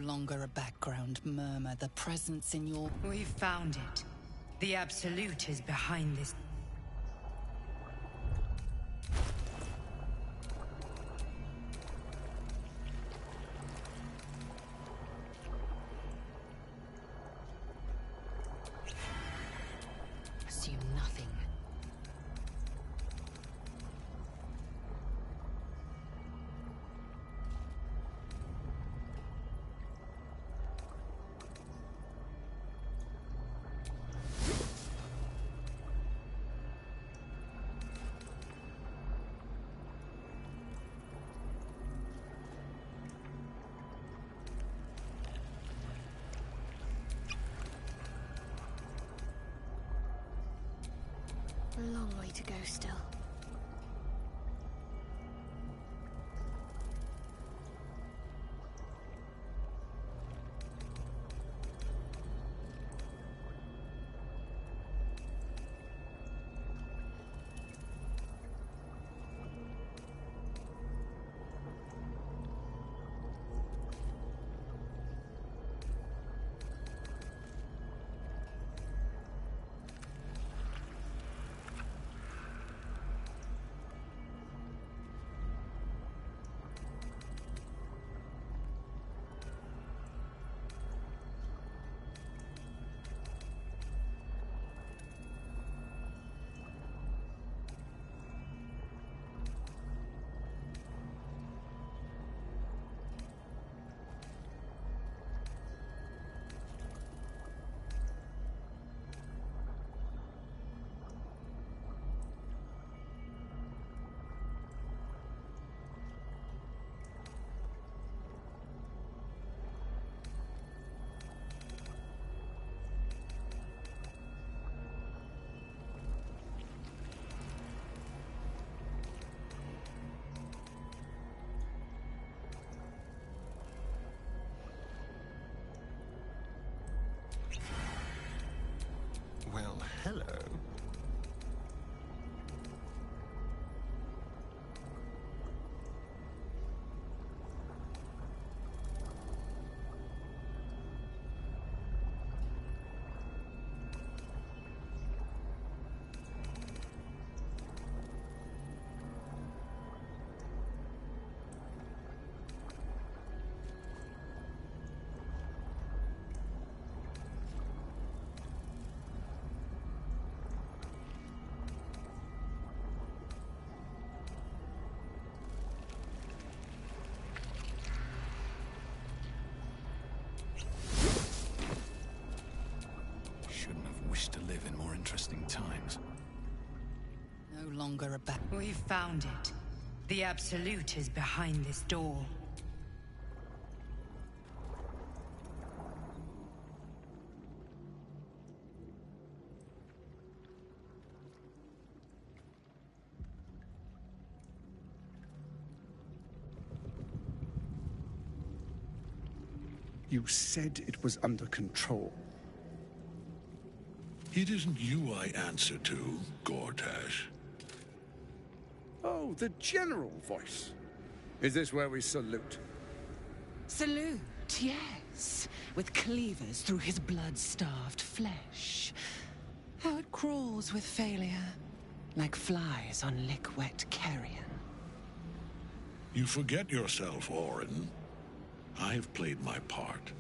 longer a background murmur, the presence in your... We've found it. The Absolute is behind this. Assume nothing. A long way to go still. Well, hello. To live in more interesting times. No longer a back... We've found it. The Absolute is behind this door. You said it was under control. It isn't you I answer to, Gortash. Oh, the general voice. Is this where we salute? Salute, yes. With cleavers through his blood-starved flesh. How it crawls with failure, like flies on lick-wet carrion. You forget yourself, Orin. I've played my part.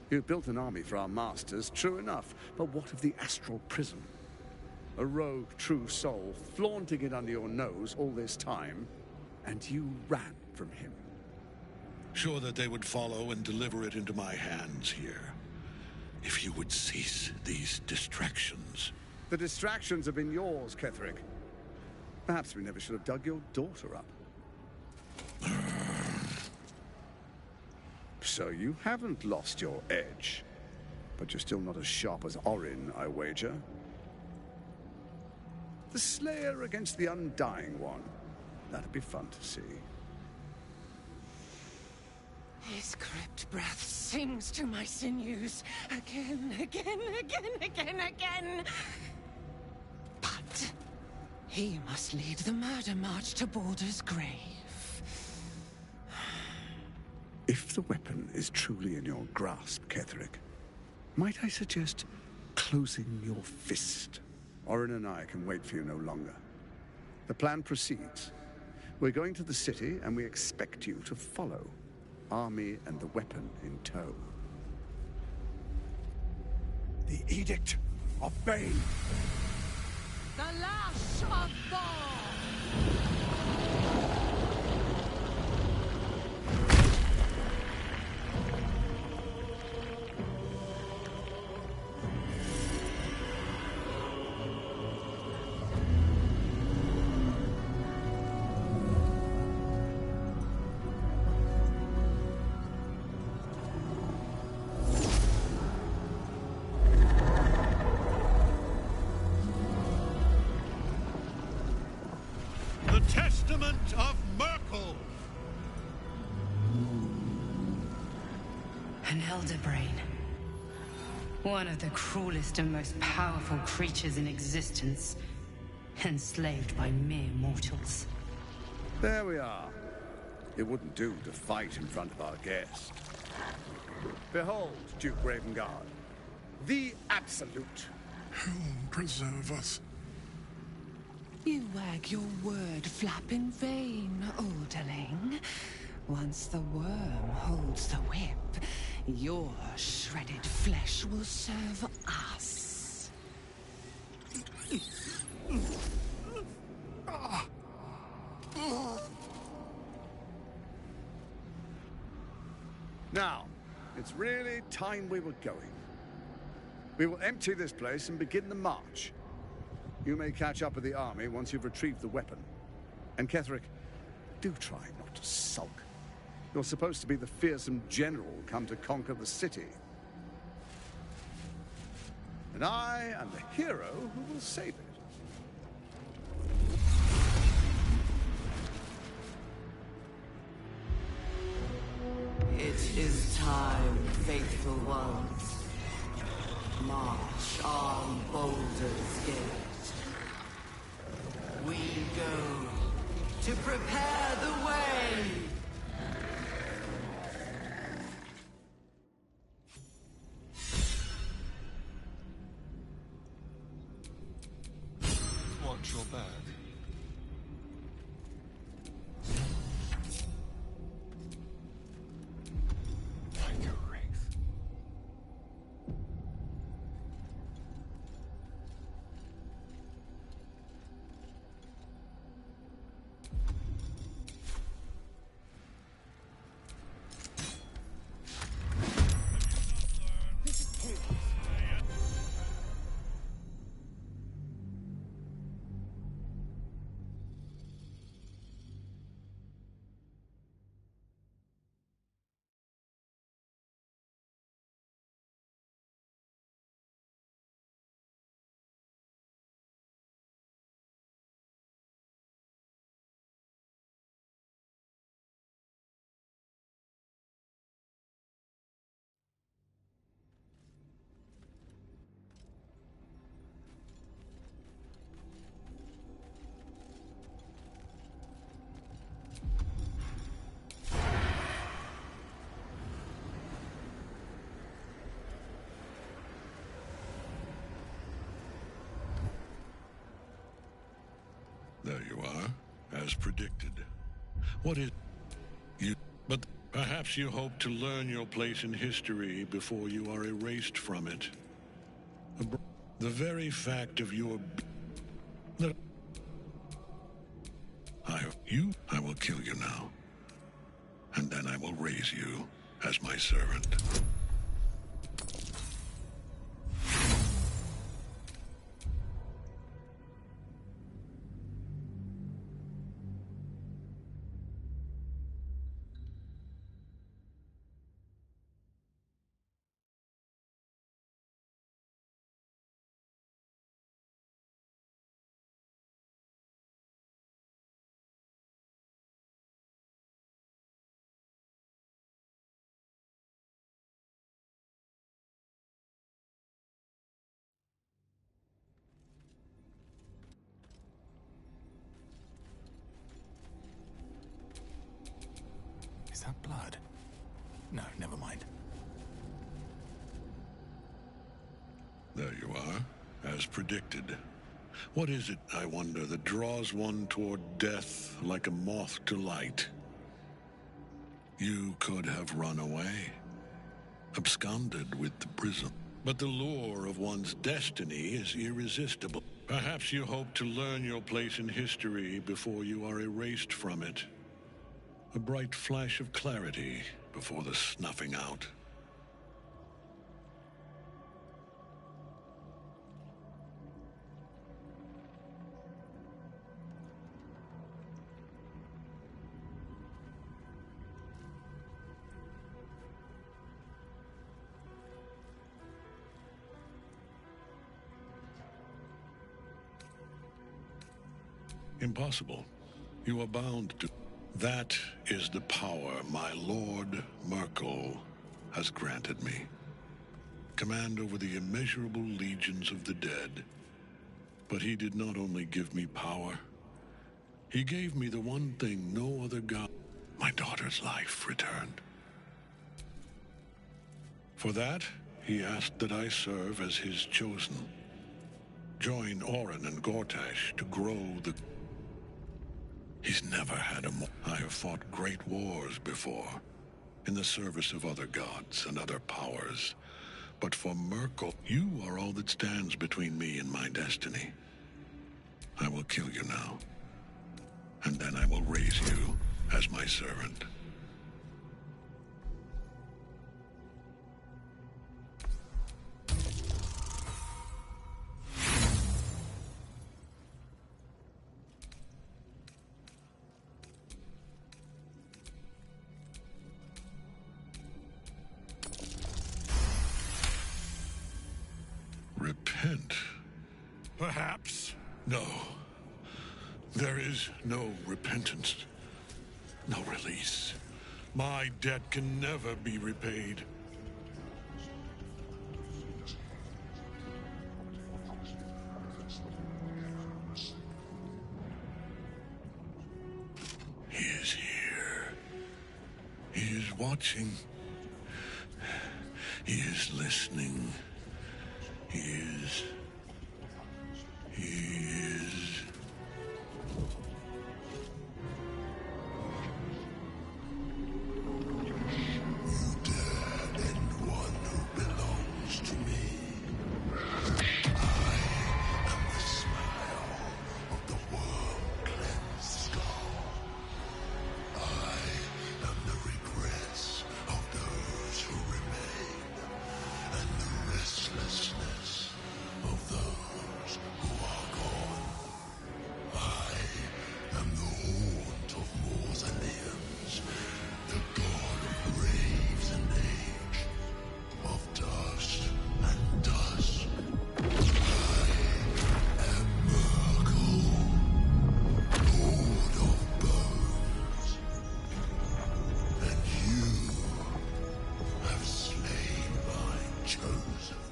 You've built an army for our masters, true enough. But what of the astral prison? A rogue true soul, flaunting it under your nose all this time, and you ran from him. Sure that they would follow and deliver it into my hands here. If you would cease these distractions. The distractions have been yours, Ketherick. Perhaps we never should have dug your daughter up. So you haven't lost your edge. But you're still not as sharp as Orin, I wager. The Slayer against the Undying One. That'd be fun to see. His crypt breath sings to my sinews. Again, again, again, again, again. But he must lead the murder march to Baldur's grave. If the weapon is truly in your grasp, Ketherick, might I suggest closing your fist? Orin and I can wait for you no longer. The plan proceeds. We're going to the city, and we expect you to follow. Army and the weapon in tow. The Edict of Bane! The Lash of Thor! The Testament of Merkel! An elder brain. One of the cruelest and most powerful creatures in existence. Enslaved by mere mortals. There we are. It wouldn't do to fight in front of our guest. Behold, Duke Ravengard, the Absolute. Whom preserve us? You wag your word flap in vain, olderling. Once the worm holds the whip, your shredded flesh will serve us. Now, it's really time we were going. We will empty this place and begin the march. You may catch up with the army once you've retrieved the weapon. And Ketherick, do try not to sulk. You're supposed to be the fearsome general come to conquer the city. And I am the hero who will save it. It is time, faithful ones. March on Baldur's Gate. We go to prepare the way. Watch your back. Like a wraith. There you are, as predicted. What is you? But perhaps you hope to learn your place in history before you are erased from it. The very fact of your that I will kill you now, and then I will raise you as my servant. Is that blood? No, never mind. There you are, as predicted. What is it, I wonder, that draws one toward death like a moth to light? You could have run away, absconded with the prism. But the lure of one's destiny is irresistible. Perhaps you hope to learn your place in history before you are erased from it. A bright flash of clarity before the snuffing out. Impossible. You are bound to. That is the power my Lord Merkel has granted me. Command over the immeasurable legions of the dead. But he did not only give me power, he gave me the one thing no other god, my daughter's life, returned. For that, he asked that I serve as his chosen. Join Orin and Gortash to grow the... He's never had a more... I have fought great wars before, in the service of other gods and other powers. But for Merkel, you are all that stands between me and my destiny. I will kill you now, and then I will raise you as my servant. Repent? Perhaps. No. There is no repentance. No release. My debt can never be repaid. He is here. He is watching. He is listening. He is... You dare end one who belongs to me. I am the smile of the worm-cleansed skull. I am the regrets of those who remain, and the restlessness of those who are gone. I am the haunt of mausoleums, the god of graves and age, of dust and dust. I am Merkel, lord of bones, and you have slain my chosen.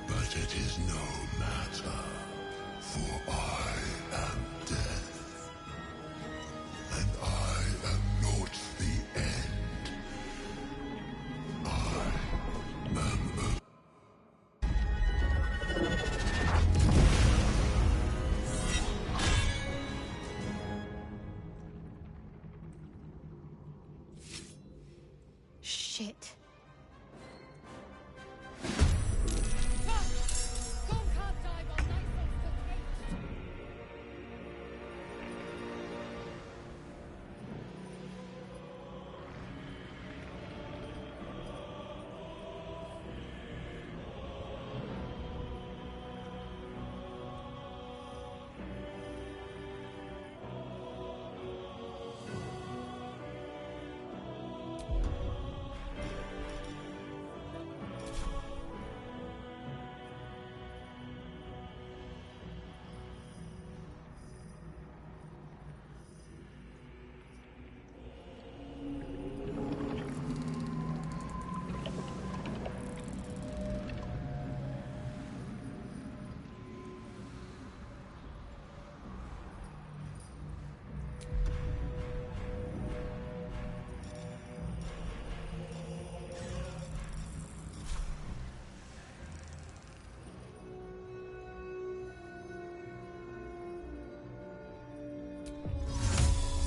But it is no matter, for I am death, and I am not the end. I am a... Shit.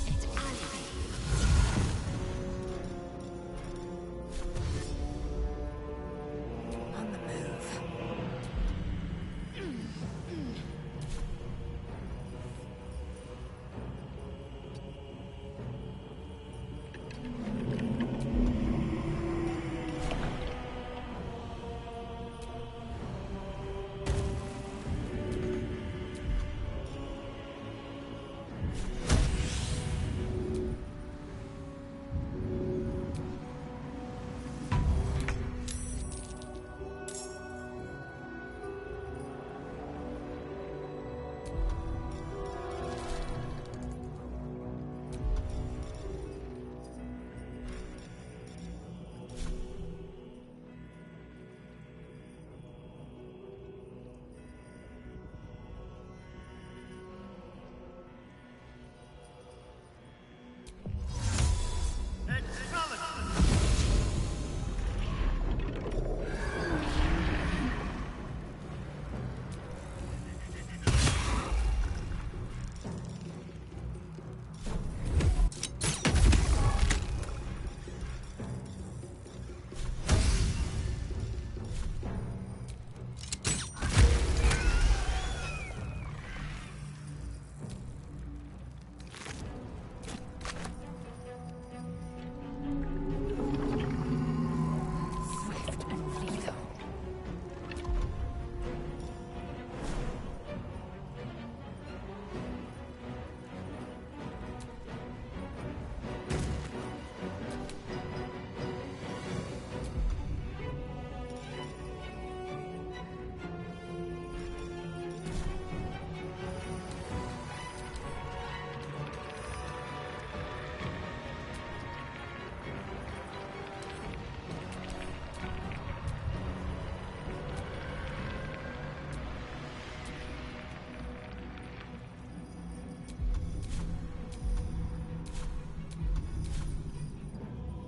It's alibi. On the move.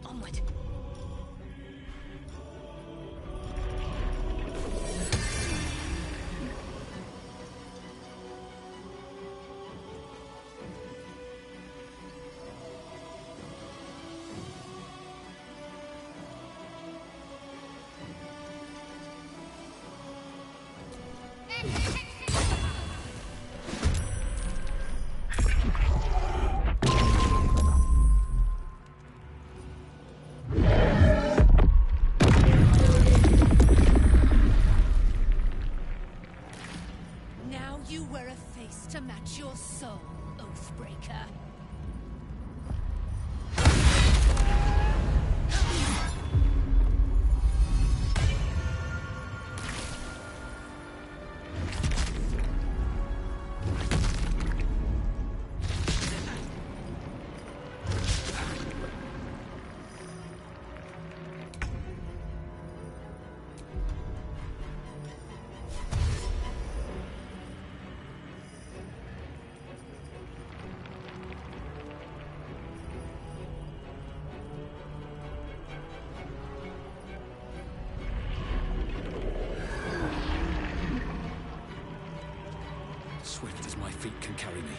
Onward. Now you wear a face to match your soul, Oathbreaker. Swift as my feet can carry me.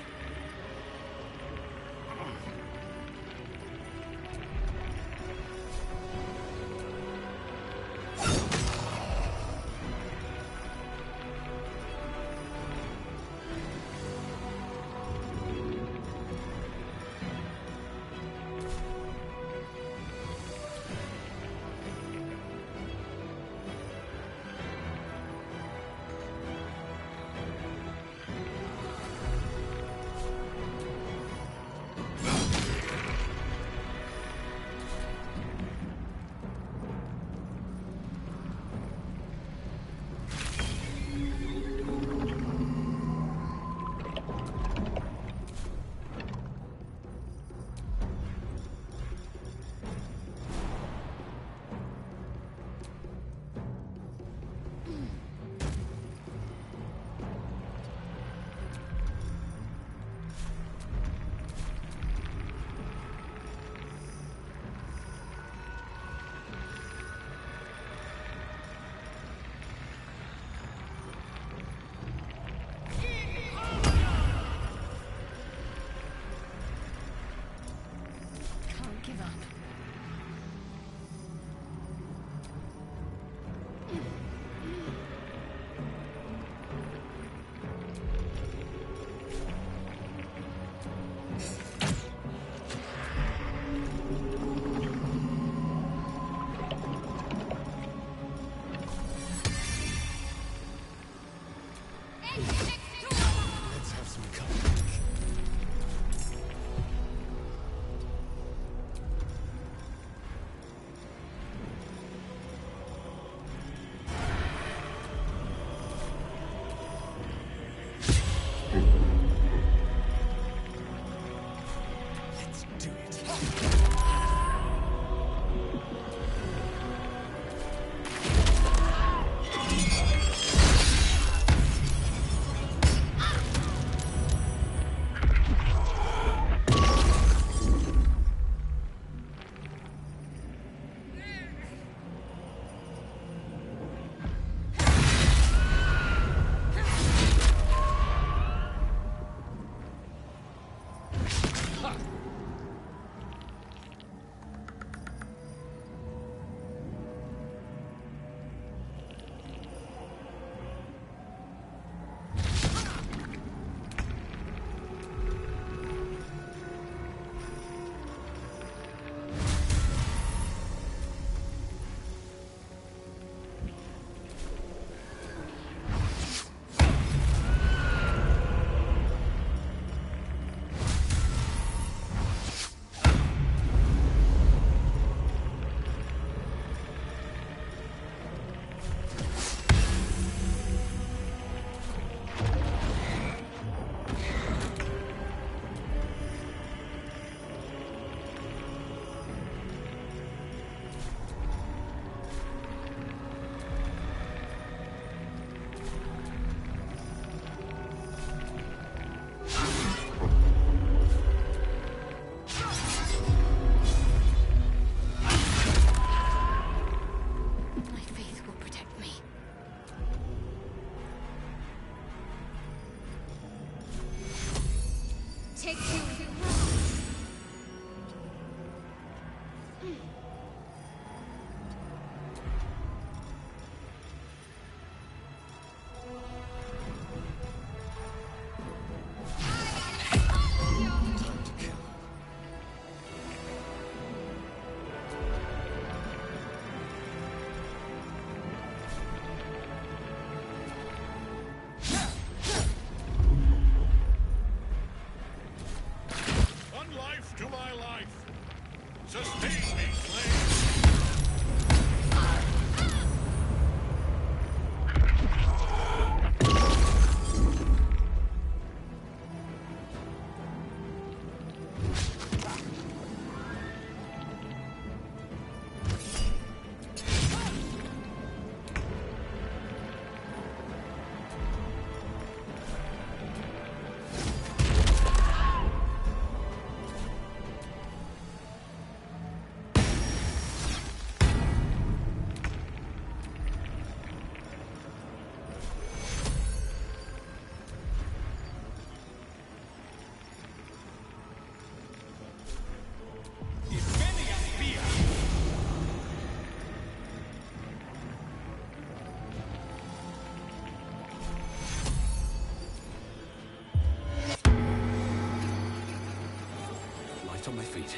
On my feet.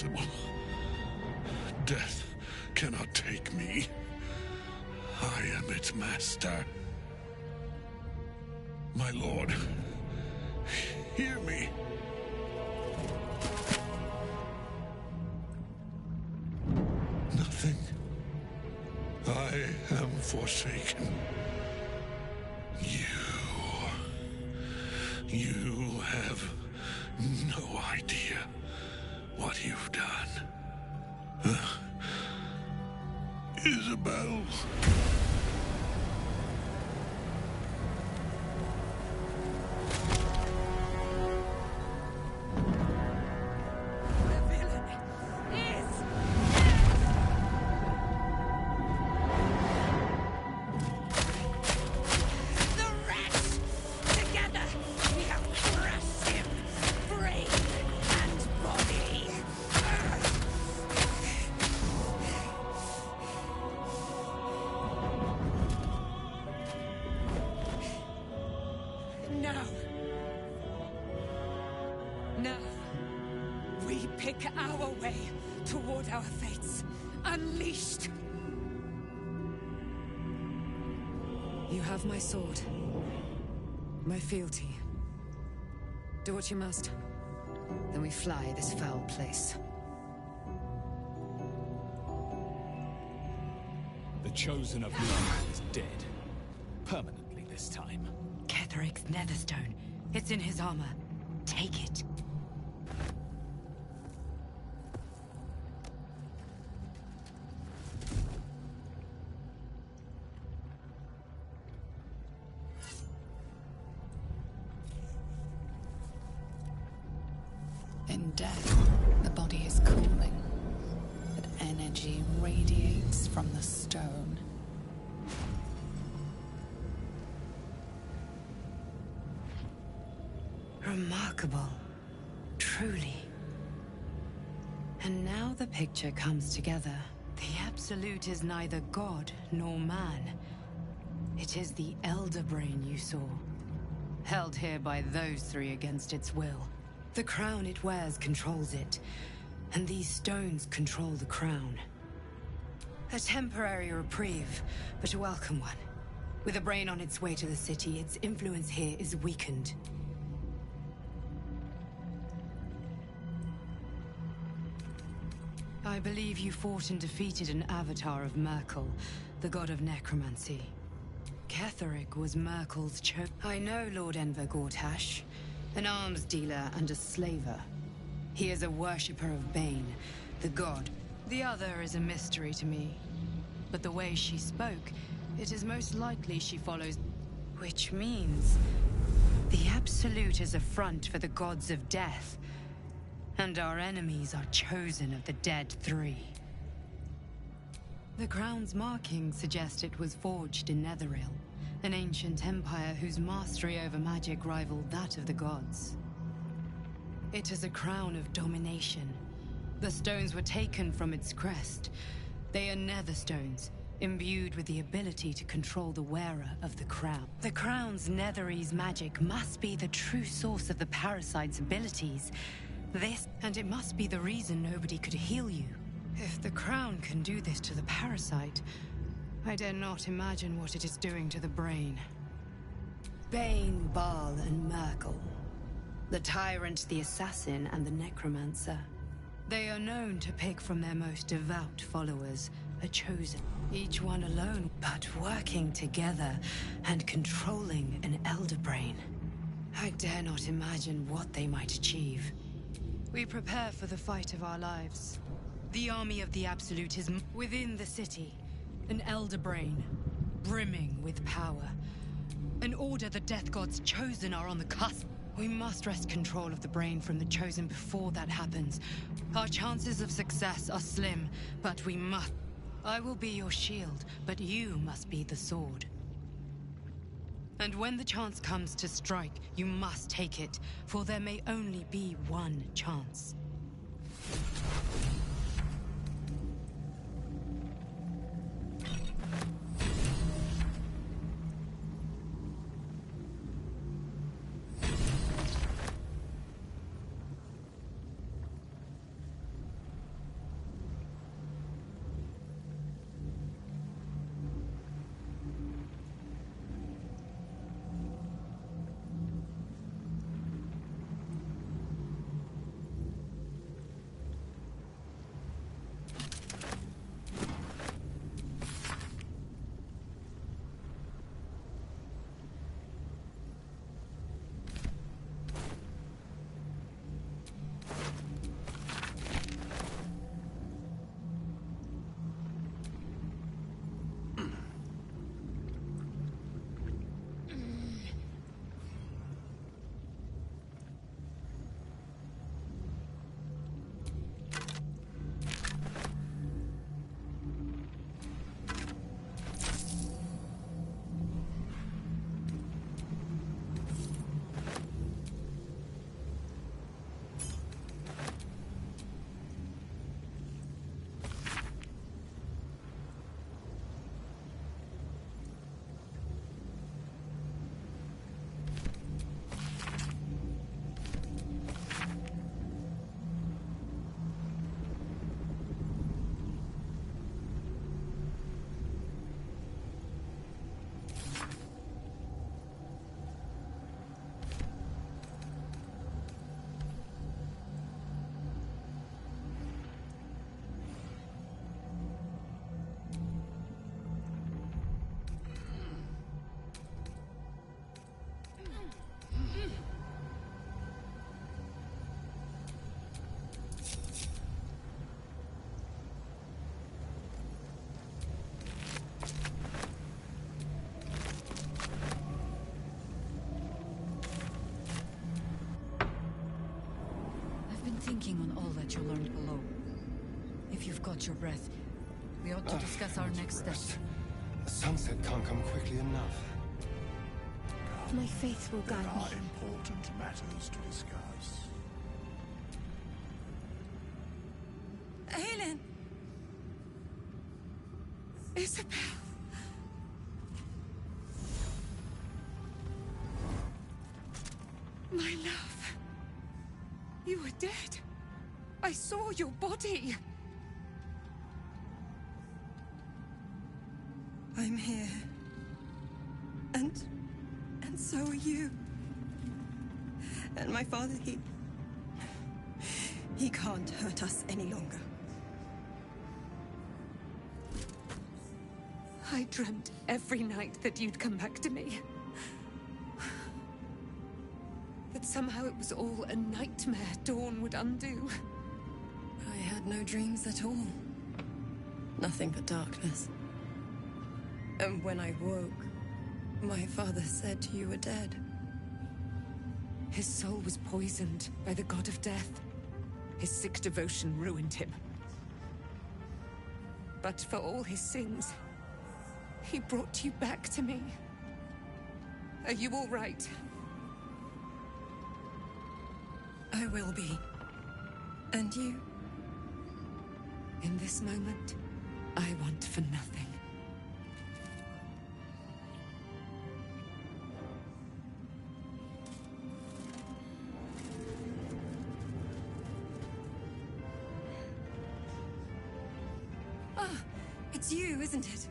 impossible. Death cannot take me. I am its master. My lord, hear me. Nothing. I am forsaken. You have no idea what you've done. Isabel. Now, we pick our way toward our fates. Unleashed! You have my sword. My fealty. Do what you must. Then we fly this foul place. The Chosen of Nuremberg is dead. Permanently this time. Ketheric's netherstone. It's in his armor. Take it. In death, the body is cooling, but energy radiates from the stone. Remarkable. Truly. And now the picture comes together. The Absolute is neither god nor man. It is the Elder Brain you saw. Held here by those three against its will. The crown it wears controls it, and these stones control the crown. A temporary reprieve, but a welcome one. With a brain on its way to the city, its influence here is weakened. I believe you fought and defeated an avatar of Merkel, the god of necromancy. Ketheric was Merkel's I know Lord Enver Gortash, an arms dealer and a slaver. He is a worshipper of Bane, the god. The other is a mystery to me. But the way she spoke, it is most likely she follows... Which means... the Absolute is a front for the gods of death. And our enemies are chosen of the dead three. The crown's markings suggest it was forged in Netheril, an ancient empire whose mastery over magic rivaled that of the gods. It is a crown of domination. The stones were taken from its crest. They are nether stones, imbued with the ability to control the wearer of the crown. The crown's Netherese magic must be the true source of the parasite's abilities. And it must be the reason nobody could heal you. If the crown can do this to the parasite, I dare not imagine what it is doing to the brain. Bane, Baal, and Merkel. The tyrant, the assassin, and the necromancer. They are known to pick from their most devout followers, a chosen. Each one alone, but working together and controlling an elder brain. I dare not imagine what they might achieve. We prepare for the fight of our lives. The army of the Absolute is within the city. An elder brain, brimming with power. An order the Death God's chosen are on the cusp. We must wrest control of the brain from the chosen before that happens. Our chances of success are slim, but we must. I will be your shield, but you must be the sword. And when the chance comes to strike, you must take it, for there may only be one chance. thinking on all that you learned below. If you've got your breath, we ought to discuss our next steps. The sunset can't come quickly enough. My faith will guide There me. are important matters to discuss. Helen! Isabel! My love. You were dead. I saw your body. I'm here. And so are you. And my father, he can't hurt us any longer. I dreamt every night that you'd come back to me. That somehow it was all a nightmare Dawn would undo. I had no dreams at all. Nothing but darkness. And when I woke, my father said you were dead. His soul was poisoned by the god of death. His sick devotion ruined him. But for all his sins, he brought you back to me. Are you all right? I will be. And you? In this moment, I want for nothing. It's you, isn't it?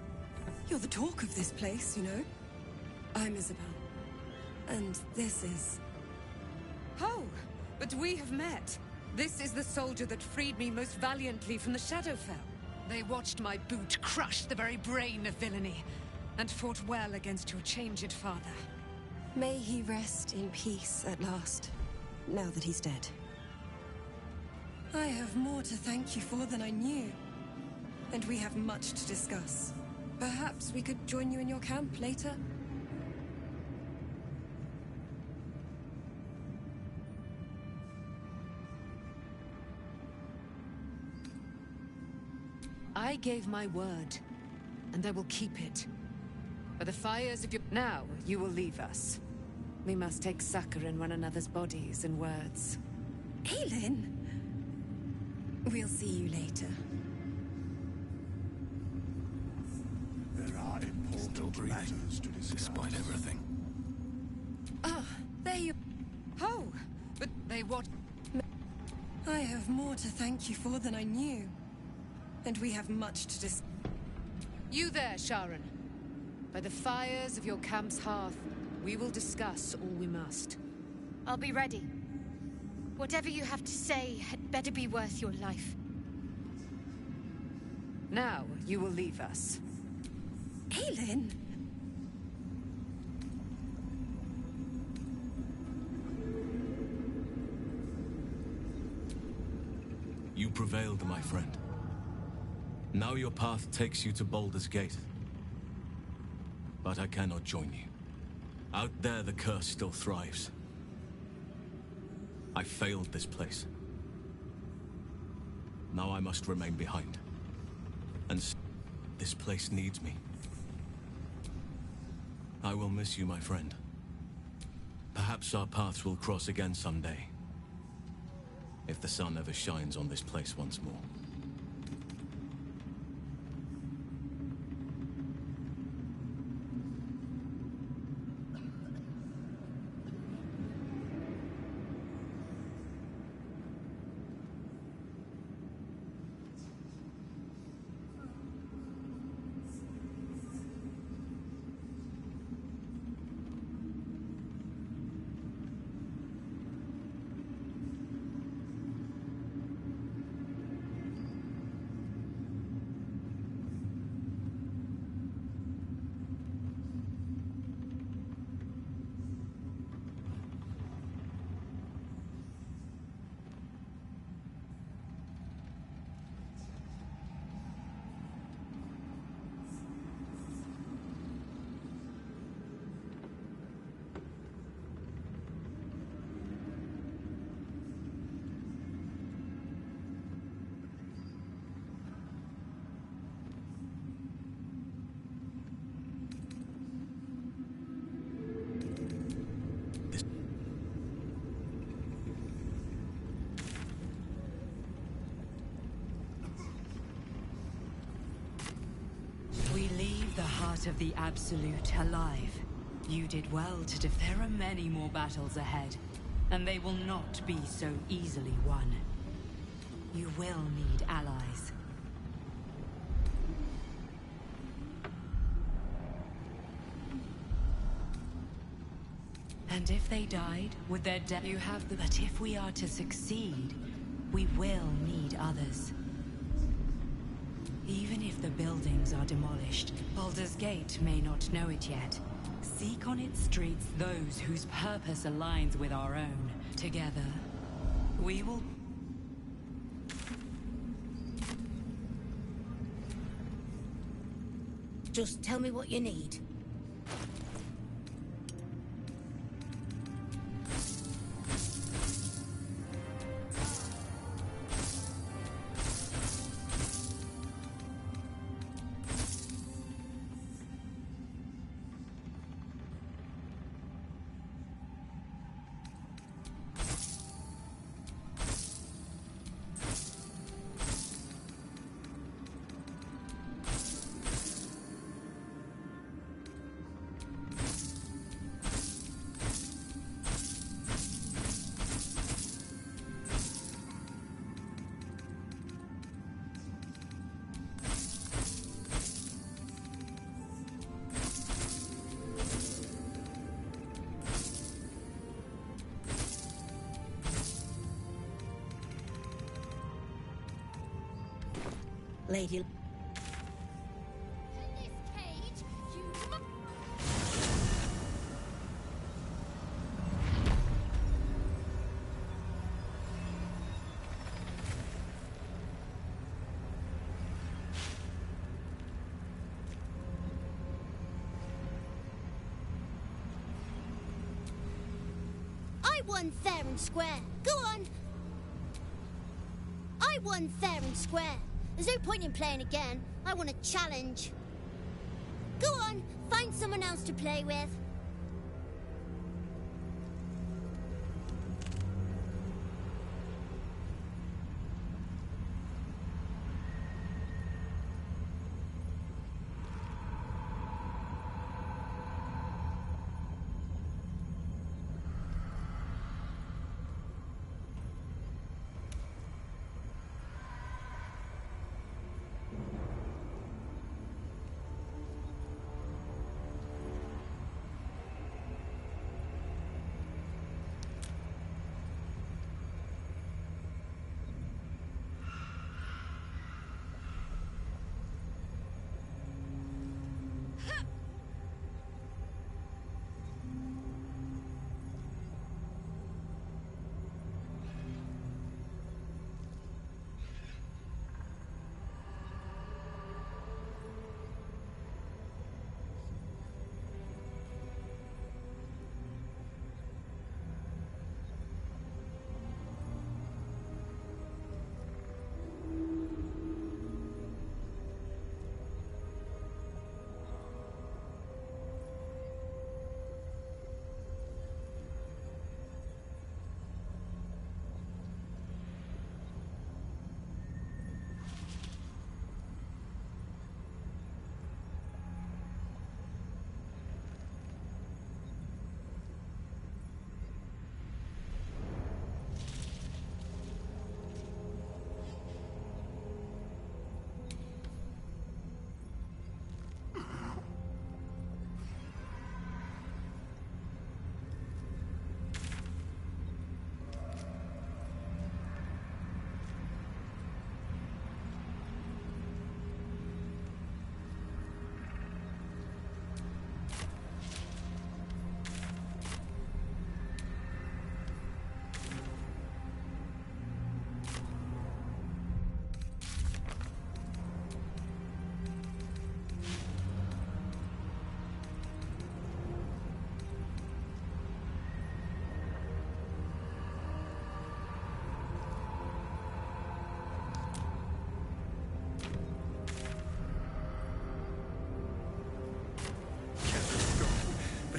You're the talk of this place, you know? I'm Isabel. And this is... Oh, but we have met. This is the soldier that freed me most valiantly from the Shadowfell. They watched my boot crush the very brain of villainy, and fought well against your changed father. May he rest in peace at last, now that he's dead. I have more to thank you for than I knew. And we have much to discuss. Perhaps we could join you in your camp later? I gave my word, and I will keep it. By the fires of your... Now, you will leave us. We must take succor in one another's bodies and words. Aelin! We'll see you later. There are important matters to discuss. Despite everything. Ah, there you... Oh, but they what? I have more to thank you for than I knew. And we have much to discuss. You there, Sharon. By the fires of your camp's hearth, we will discuss all we must. I'll be ready. Whatever you have to say had better be worth your life. Now, you will leave us. Aelin! You prevailed, my friend. Now your path takes you to Baldur's Gate. But I cannot join you. Out there, the curse still thrives. I failed this place. Now I must remain behind. And this place needs me. I will miss you, my friend. Perhaps our paths will cross again someday. If the sun ever shines on this place once more. part of the Absolute alive. You did well to There are many more battles ahead, and they will not be so easily won. You will need allies. And if they died, would their death... You have the... But if we are to succeed, we will need others. Even if the buildings are demolished, Baldur's Gate may not know it yet. Seek on its streets those whose purpose aligns with our own. Together, we will... Just tell me what you need. Lady... I won fair and square. Go on! I won fair and square. There's no point in playing again. I want a challenge. Go on, find someone else to play with.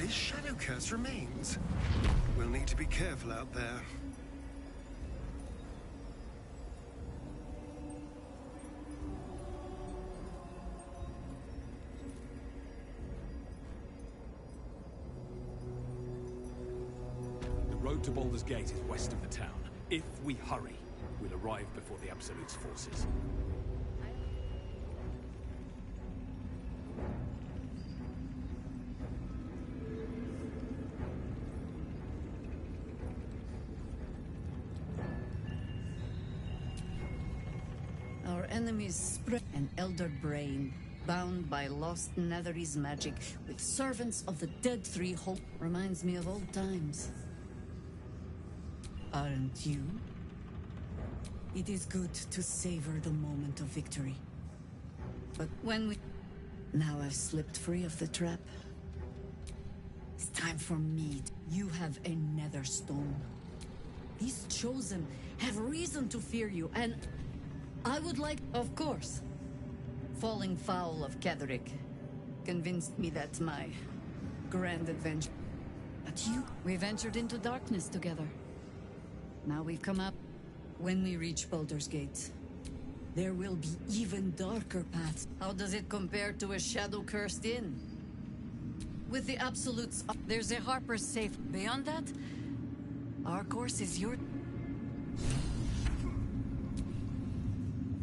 His shadow curse remains. We'll need to be careful out there. road to Baldur's Gate is west of the town. If we hurry, we'll arrive before the Absolute's forces. Our enemies spread an elder brain, bound by lost Netherese magic, with servants of the dead three hope. Reminds me of old times. Aren't you? It is good to savor the moment of victory. But when we... Now I've slipped free of the trap. It's time for me. You have a nether stone. These chosen have reason to fear you, and I would like, of course. Falling foul of Ketheric convinced me that my grand adventure. But you, we ventured into darkness together. Now we've come up. When we reach Baldur's Gate, there will be even darker paths. How does it compare to a shadow-cursed inn? With the Absolutes, there's a Harper's safe. Beyond that, our course is your...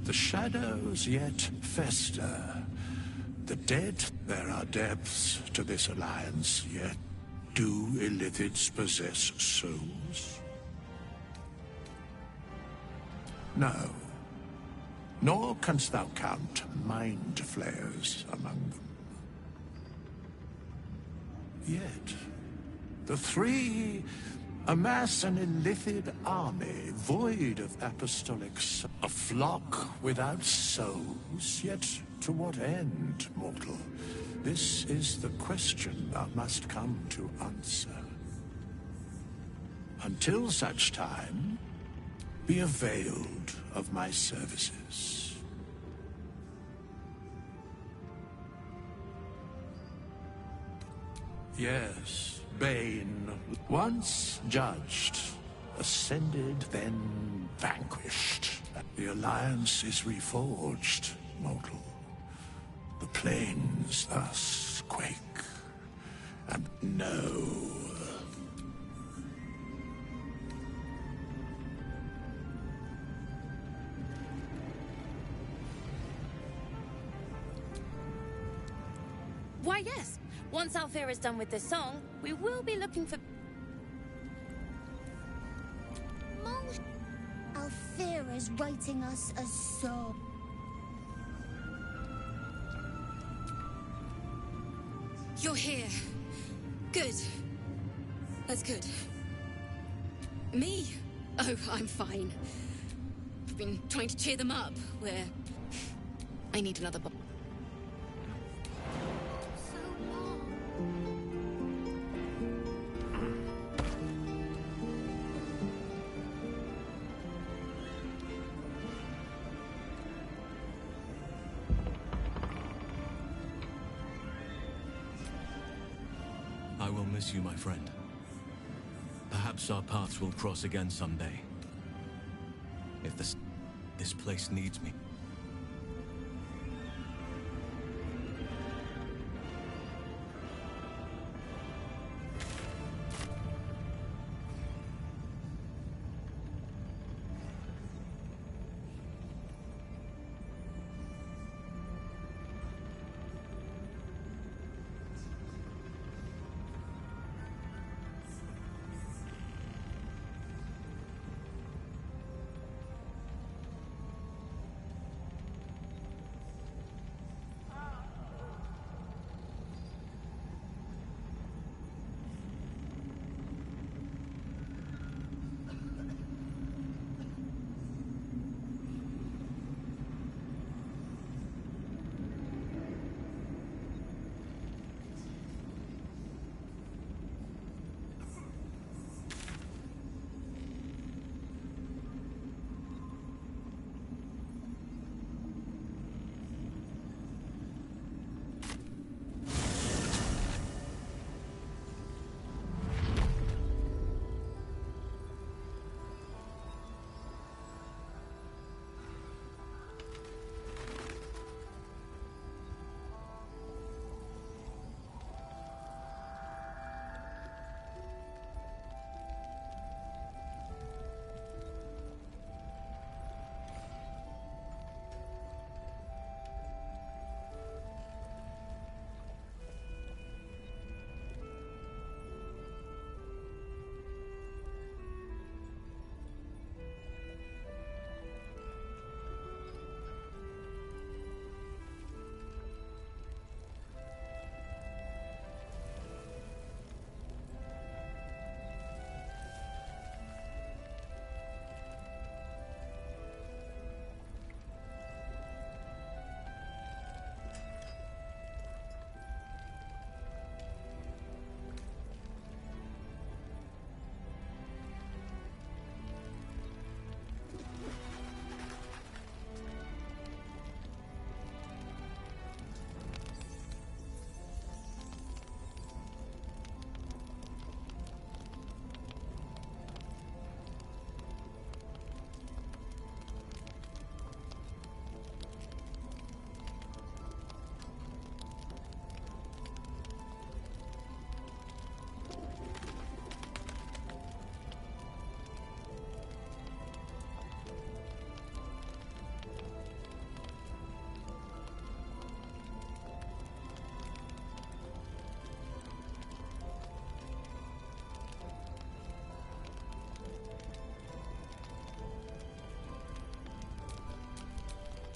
The shadows yet fester. The dead, there are depths to this alliance, yet do Illithids possess souls? No. Nor canst thou count mind flayers among them. Yet, the three amass an Illithid army void of apostolics, a flock without souls, yet to what end, mortal? This is the question thou must come to answer. Until such time, be availed of my services. Yes, Bane, once judged, ascended, then vanquished. The Alliance is reforged, mortal. The plains thus quake, and know. Why, yes. Once Alfira is done with this song, we will be looking for... Alfira's writing us a song. You're here. Good. That's good. Me? Oh, I'm fine. I've been trying to cheer them up, where... I need another bottle. I will miss you, my friend. Perhaps our paths will cross again someday. If this place needs me.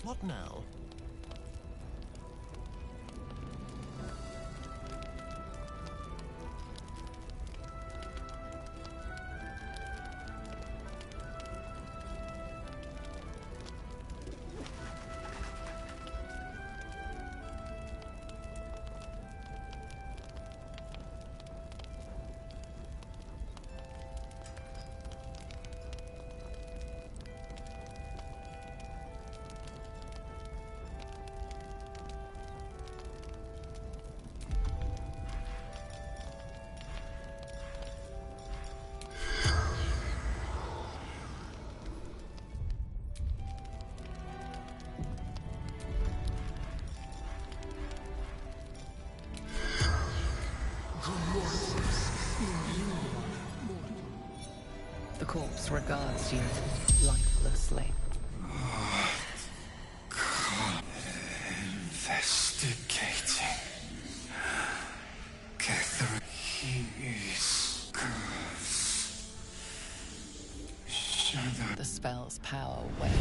What now? The corpse regards you lifelessly. Investigating. Catherine, he is cursed. Shadow. The spell's power wane.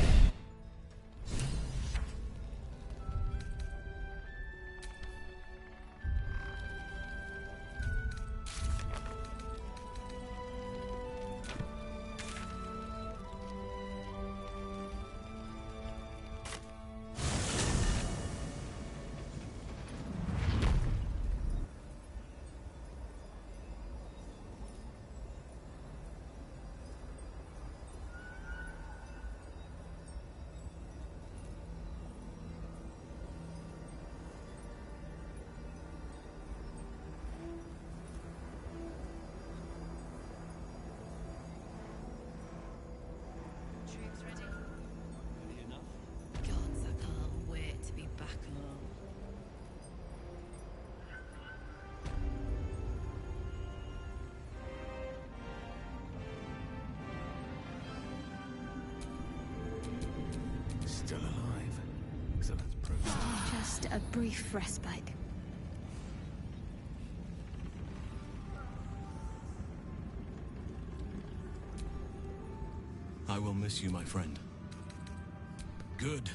Still alive. Excellent progress. Just a brief respite. I will miss you, my friend. Good.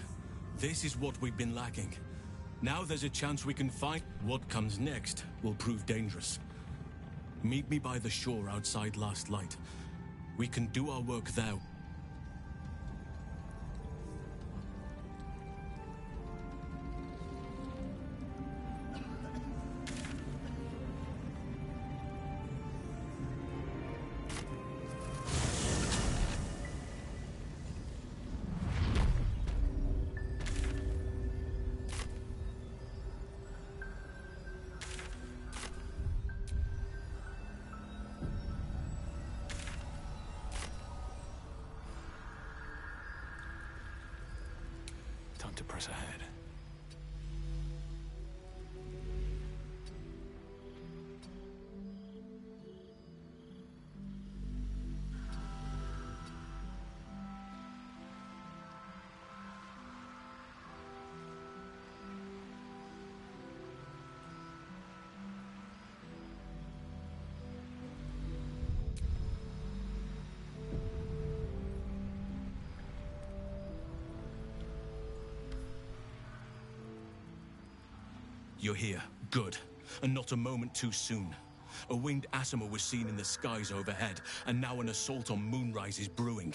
This is what we've been lacking. Now there's a chance we can find... What comes next will prove dangerous. Meet me by the shore outside Last Light. We can do our work there. Time to press ahead. You're here. Good. And not a moment too soon. A winged Asimo was seen in the skies overhead, and now an assault on Moonrise is brewing.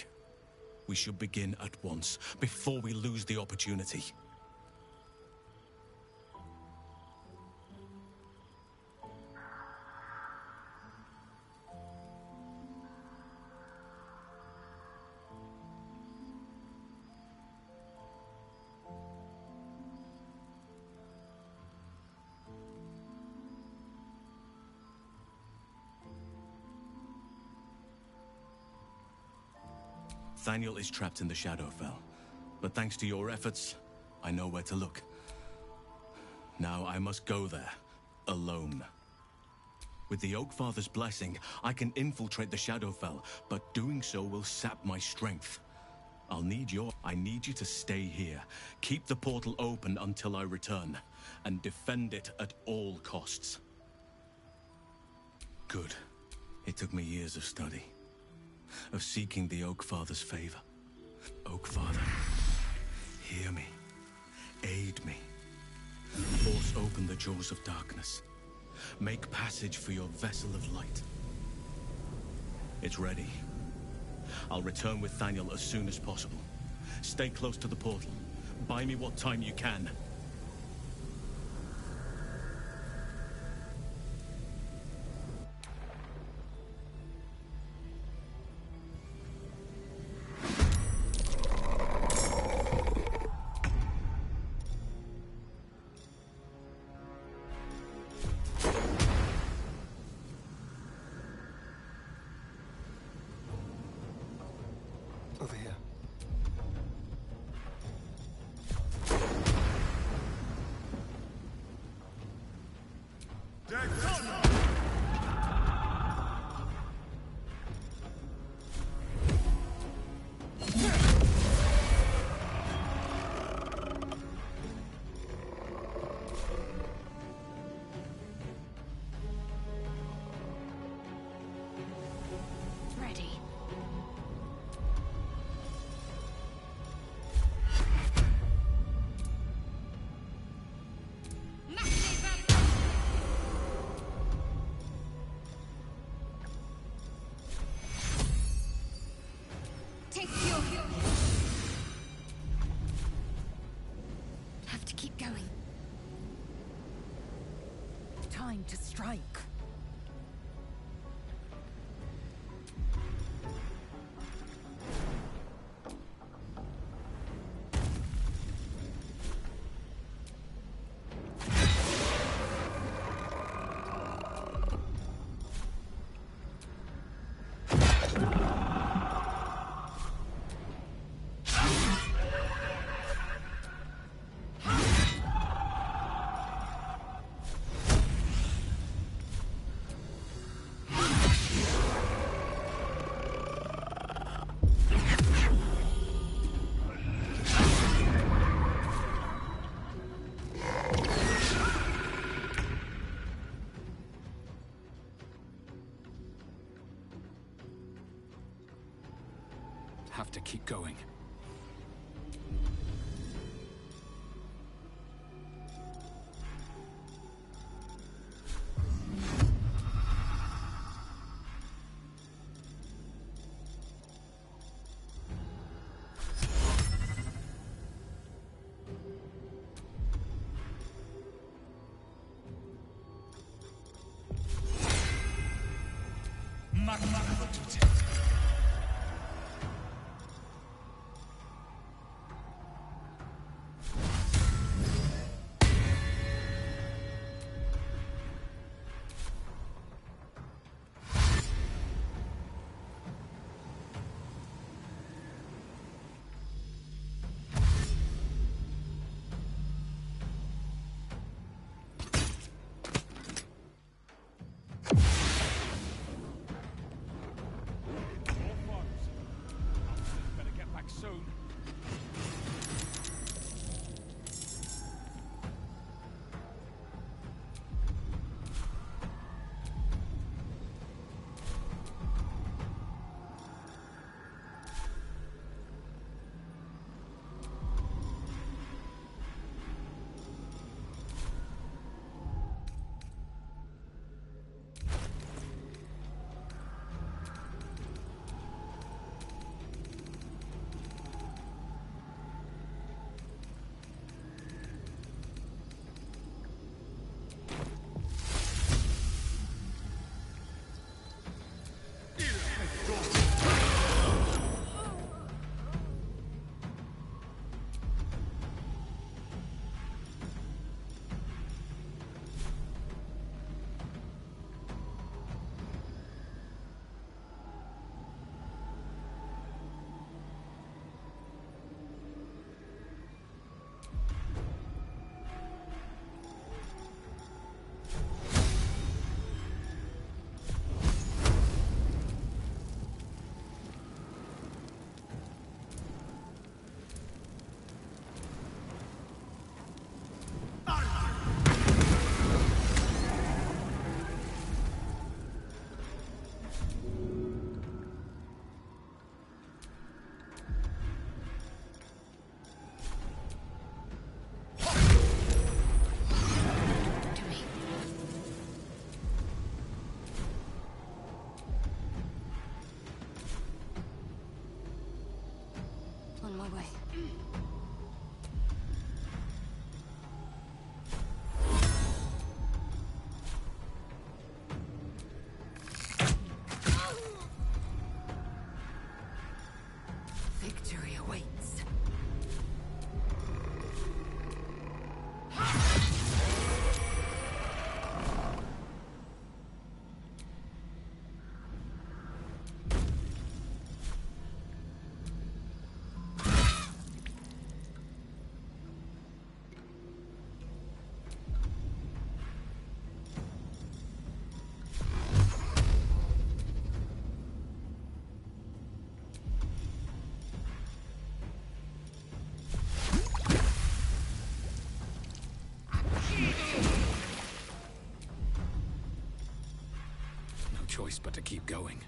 We should begin at once, before we lose the opportunity. Thaniel is trapped in the Shadowfell, but thanks to your efforts, I know where to look. Now I must go there, alone. With the Oakfather's blessing, I can infiltrate the Shadowfell, but doing so will sap my strength. I need you to stay here, keep the portal open until I return, and defend it at all costs. Good. It took me years of study. Of seeking the Oakfather's favor. Oakfather, hear me. Aid me. Force open the jaws of darkness. Make passage for your vessel of light. It's ready. I'll return with Thaniel as soon as possible. Stay close to the portal. Buy me what time you can. Over here. Ready. Take your... Have to keep going. Time to strike. Have to keep going. choice but to keep going.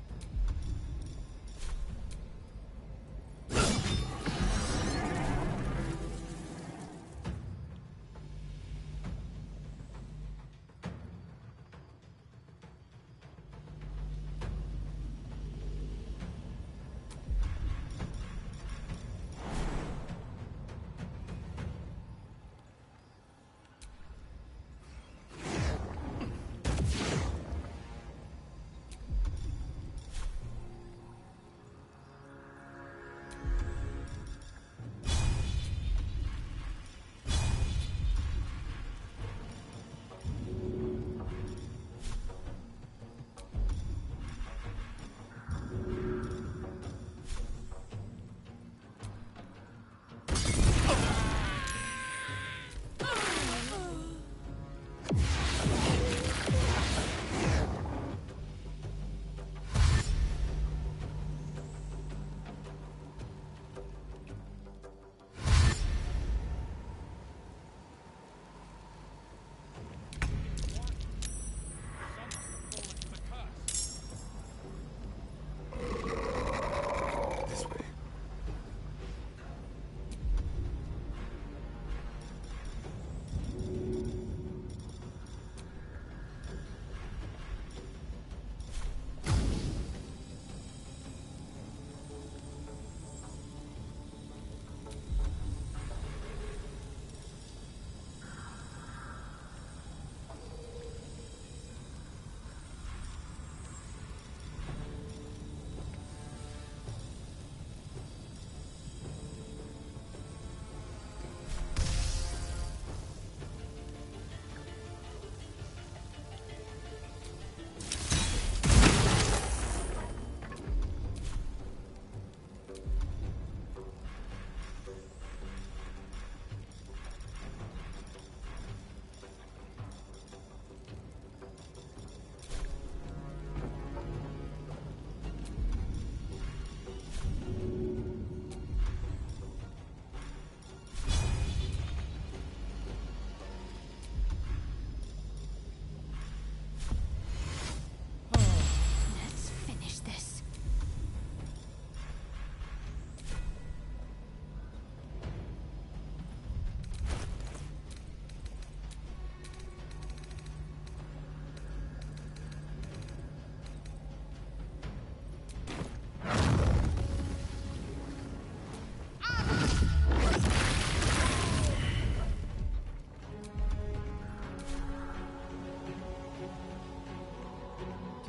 Let's finish this.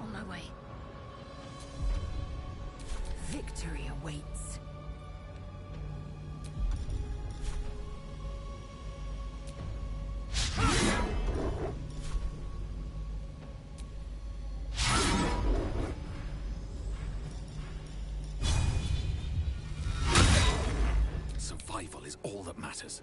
On my way. Victory awaits. Survival is all that matters.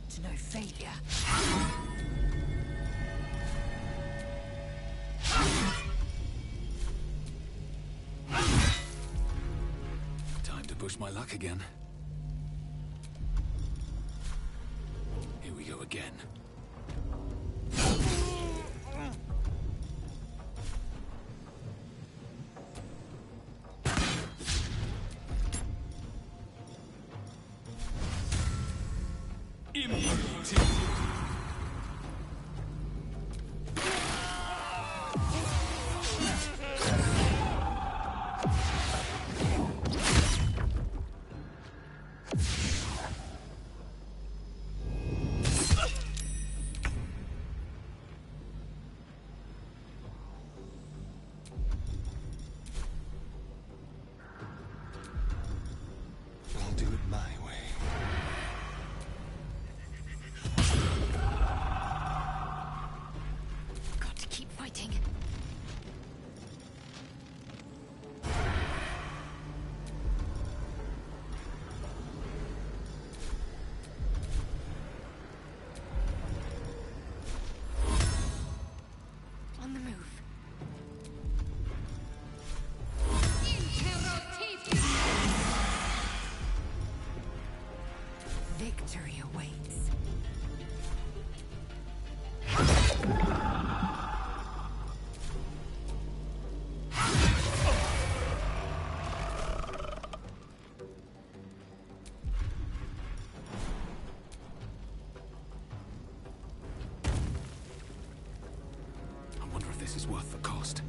to know failure. Time to push my luck again. Here we go again. I'll do it my way. Got to keep fighting. On the move. Victory awaits. I wonder if this is worth the cost.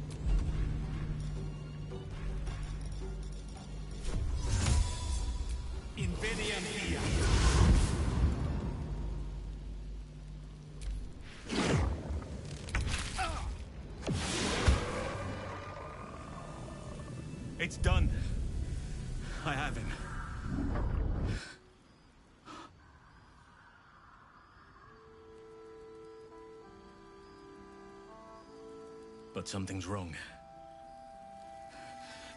Inveniam via. It's done. I have him. But something's wrong.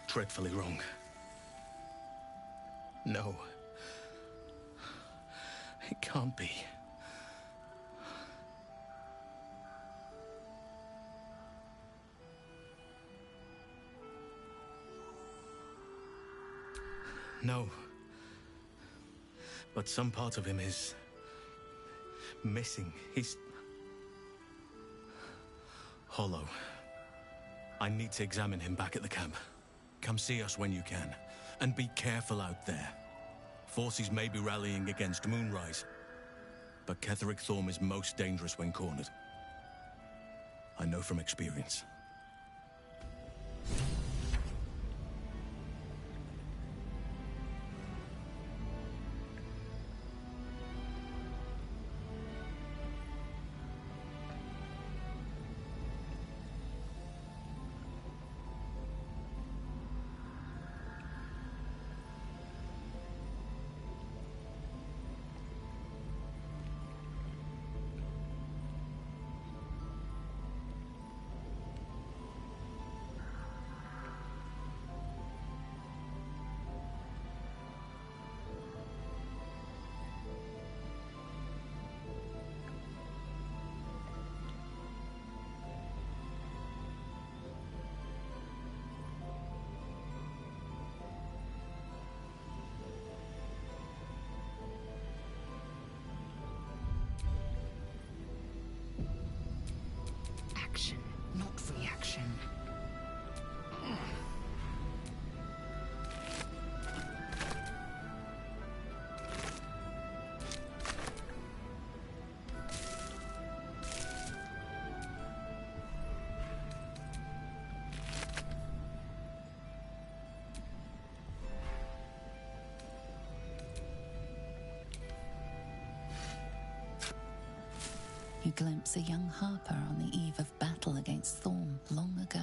Dreadfully wrong. No. It can't be. No. But some part of him is missing. He's hollow. I need to examine him back at the camp. Come see us when you can. And be careful out there. Forces may be rallying against Moonrise, but Ketheric Thorm is most dangerous when cornered. I know from experience. Action, not reaction. You glimpse a young harper on the eve of battle against Thorm long ago.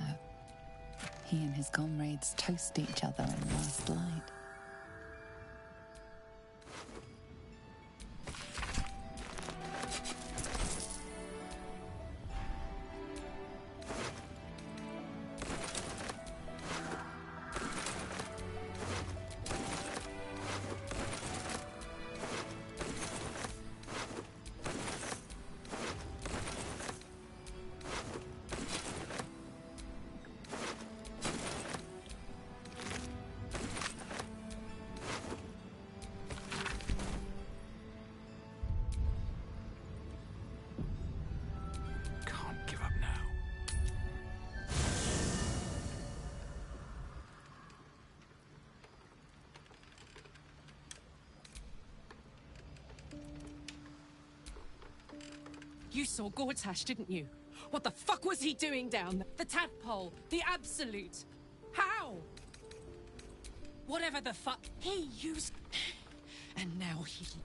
He and his comrades toast each other in last light. You saw Gortash, didn't you? What the fuck was he doing down there? The tadpole, the Absolute. How? Whatever the fuck he used. And now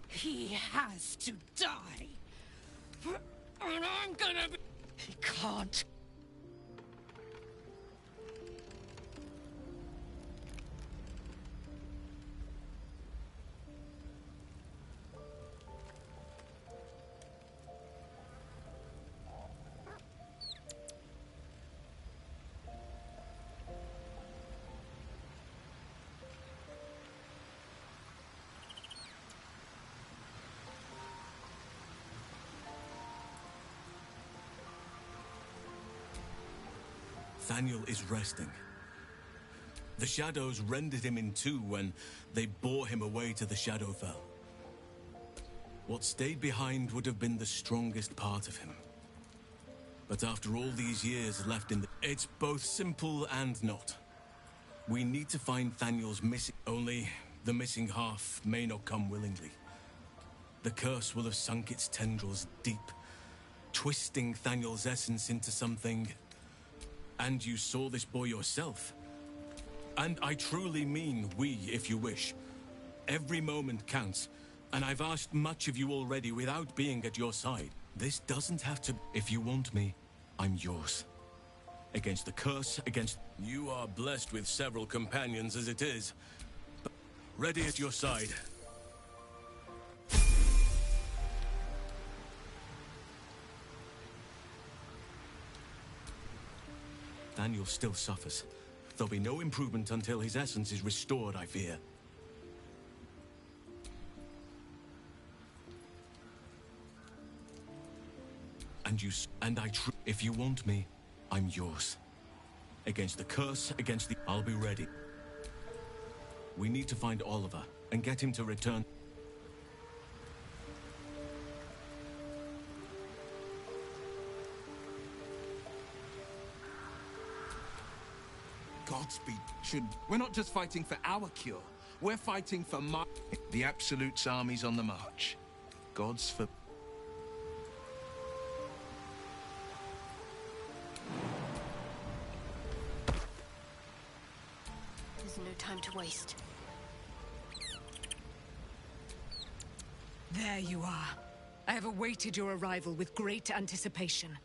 he has to die. And I'm gonna be... He can't. Thaniel is resting. The shadows rendered him in two when they bore him away to the Shadowfell. What stayed behind would have been the strongest part of him. But after all these years left in the... It's both simple and not. We need to find Thaniel's missing... Only the missing half may not come willingly. The curse will have sunk its tendrils deep, twisting Thaniel's essence into something... And you saw this boy yourself. And I truly mean we, if you wish. Every moment counts, and I've asked much of you already without being at your side. This doesn't have to... If you want me, I'm yours. Against the curse, against... You are blessed with several companions as it is. But ready at your side. Thaniel still suffers. There'll be no improvement until his essence is restored, I fear. If you want me, I'm yours. Against the curse, against the... I'll be ready. We need to find Oliver and get him to return. Godspeed. We're not just fighting for our cure. We're fighting for the Absolute's army's on the march. Gods for... There's no time to waste. There you are. I have awaited your arrival with great anticipation.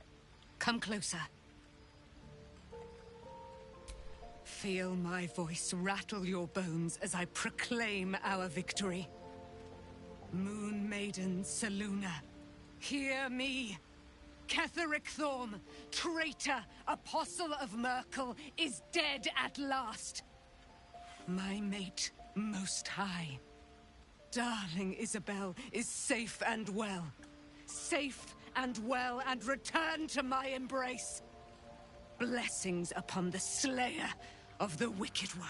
Come closer. Feel my voice rattle your bones as I proclaim our victory. Moon Maiden Selûne, hear me. Ketheric Thorm, traitor, apostle of Myrkul, is dead at last. My mate, Most High. Darling Isabel is safe and well. Safe and well, and returned to my embrace. Blessings upon the Slayer of the Wicked One.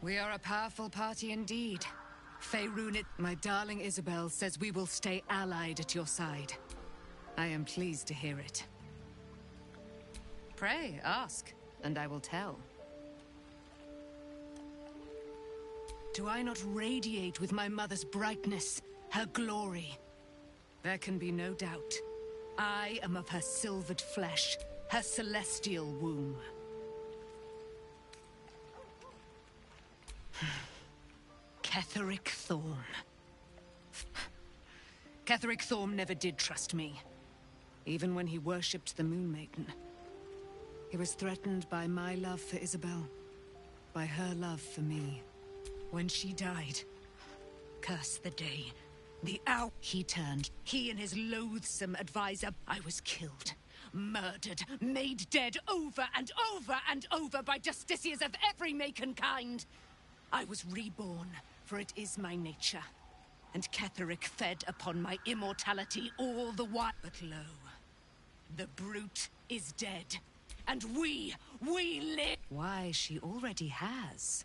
We are a powerful party indeed. Faerun, my darling Isabel, says we will stay allied at your side. I am pleased to hear it. Pray, ask, and I will tell. Do I not radiate with my mother's brightness, her glory? There can be no doubt. I am of her silvered flesh, her celestial womb. Ketheric Thorm. Ketheric Thorm never did trust me, even when he worshipped the Moon Maiden. He was threatened by my love for Isabel, by her love for me. When she died, curse the day, the hour he turned, he and his loathsome advisor, I was killed, murdered, made dead over and over and over by justiciars of every make and kind. I was reborn, for it is my nature, and Ketheric fed upon my immortality all the while. But lo, the brute is dead, and we live. Why, she already has.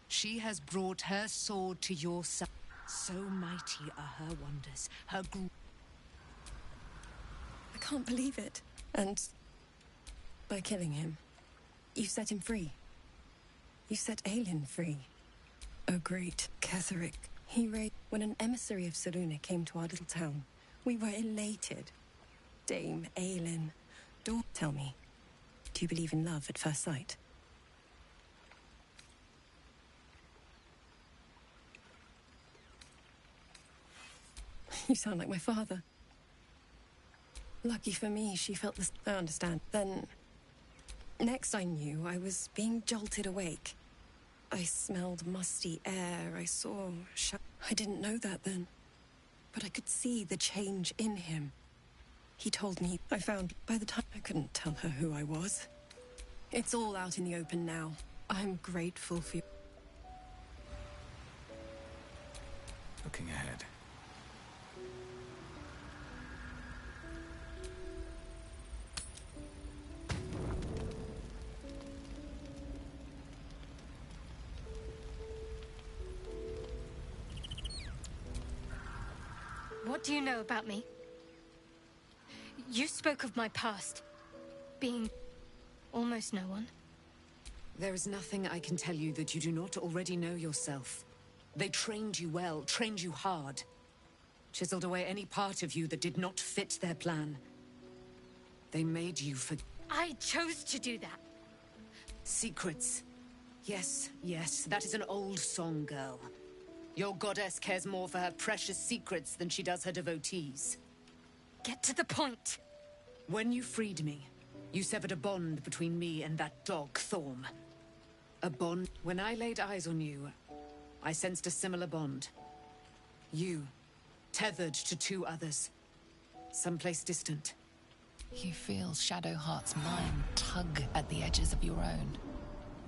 She has brought her sword to your side. So mighty are her wonders, her I can't believe it. And by killing him, You set him free. You set Aelin free. Oh, great. Ketheric. He raised... When an emissary of Selûne came to our little town, we were elated. Dame Aelin. Tell me, do you believe in love at first sight? You sound like my father. Lucky for me, she felt this. I understand. Then, next I knew, I was being jolted awake. I smelled musty air, I saw... I didn't know that then. But I could see the change in him. He told me, I found... By the time I couldn't tell her who I was. It's all out in the open now. I'm grateful for you. Looking ahead. What do you know about me? You spoke of my past. Being almost no one. There is nothing I can tell you that you do not already know yourself. They trained you well, trained you hard. Chiseled away any part of you that did not fit their plan. They made you for... I chose to do that. Secrets. Yes, yes, that is an old song, girl. Your goddess cares more for her precious secrets than she does her devotees. Get to the point. When you freed me, you severed a bond between me and that dog, Thorm. A bond... When I laid eyes on you, I sensed a similar bond. You, tethered to two others. Someplace distant. You feel Shadowheart's mind tug at the edges of your own.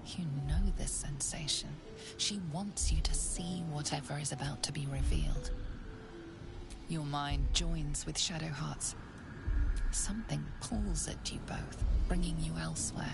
You know this sensation. She wants you to see whatever is about to be revealed. Your mind joins with Shadowheart's. Something pulls at you both, bringing you elsewhere.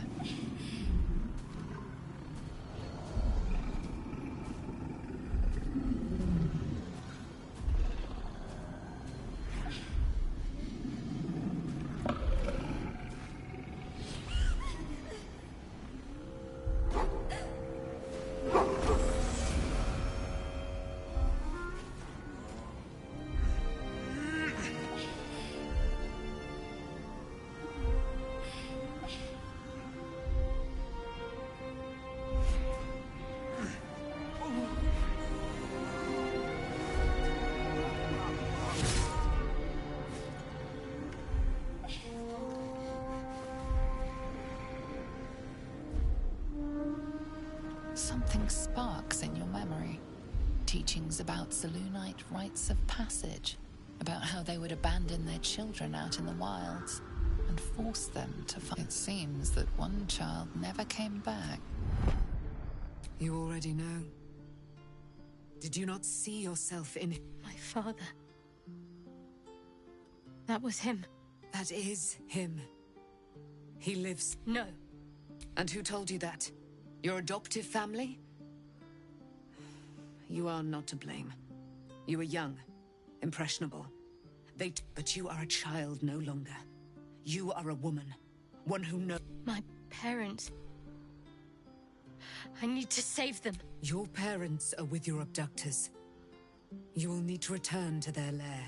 Something sparks in your memory. Teachings about Selûnite rites of passage, about how they would abandon their children out in the wilds and force them to fight. It seems that one child never came back. You already know. Did you not see yourself in... My father. That was him. That is him. He lives... No. And who told you that? Your adoptive family? You are not to blame. You were young, impressionable. But you are a child no longer. You are a woman. One who knows... My parents... I need to save them. Your parents are with your abductors. You will need to return to their lair.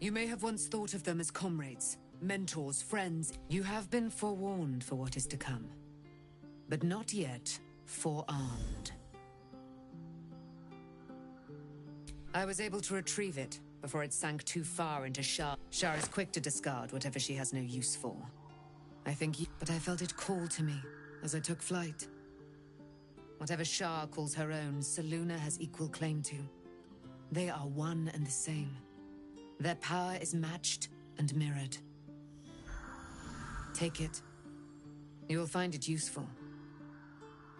You may have once thought of them as comrades, mentors, friends. You have been forewarned for what is to come. But not yet forearmed. I was able to retrieve it before it sank too far into Shar. Shar is quick to discard whatever she has no use for. I think but I felt it call to me as I took flight. Whatever Shar calls her own, Selûne has equal claim to. They are one and the same. Their power is matched and mirrored. Take it. You will find it useful.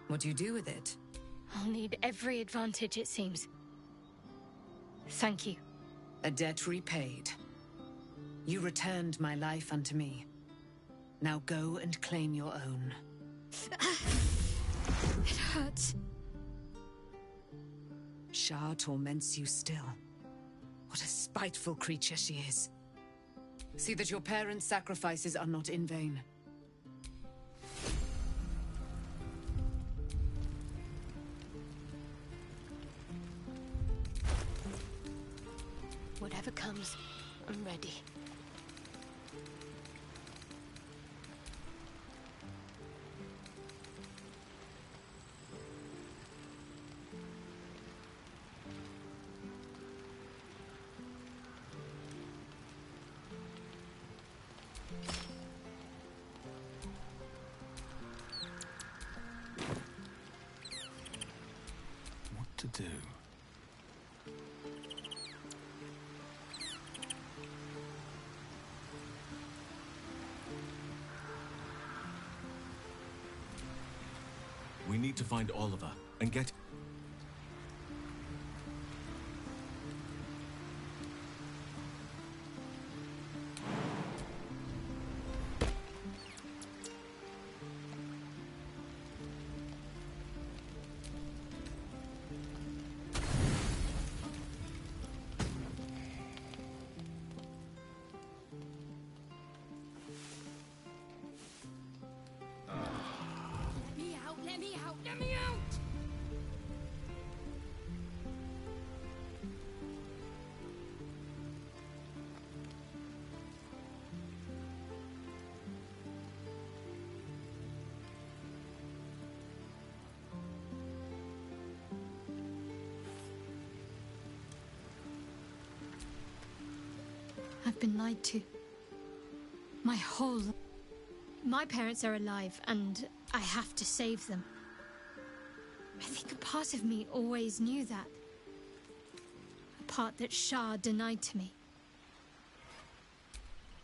What do you do with it? I'll need every advantage, it seems. Thank you. A debt repaid. You returned my life unto me. Now go and claim your own. It hurts. Shar torments you still. What a spiteful creature she is. See that your parents' sacrifices are not in vain. Whatever comes, I'm ready. What to do? We need to find Oliver and get... Let me out! Let me out! I've been lied to. My whole... My parents are alive, and I have to save them. I think a part of me always knew that. A part that Shah denied to me.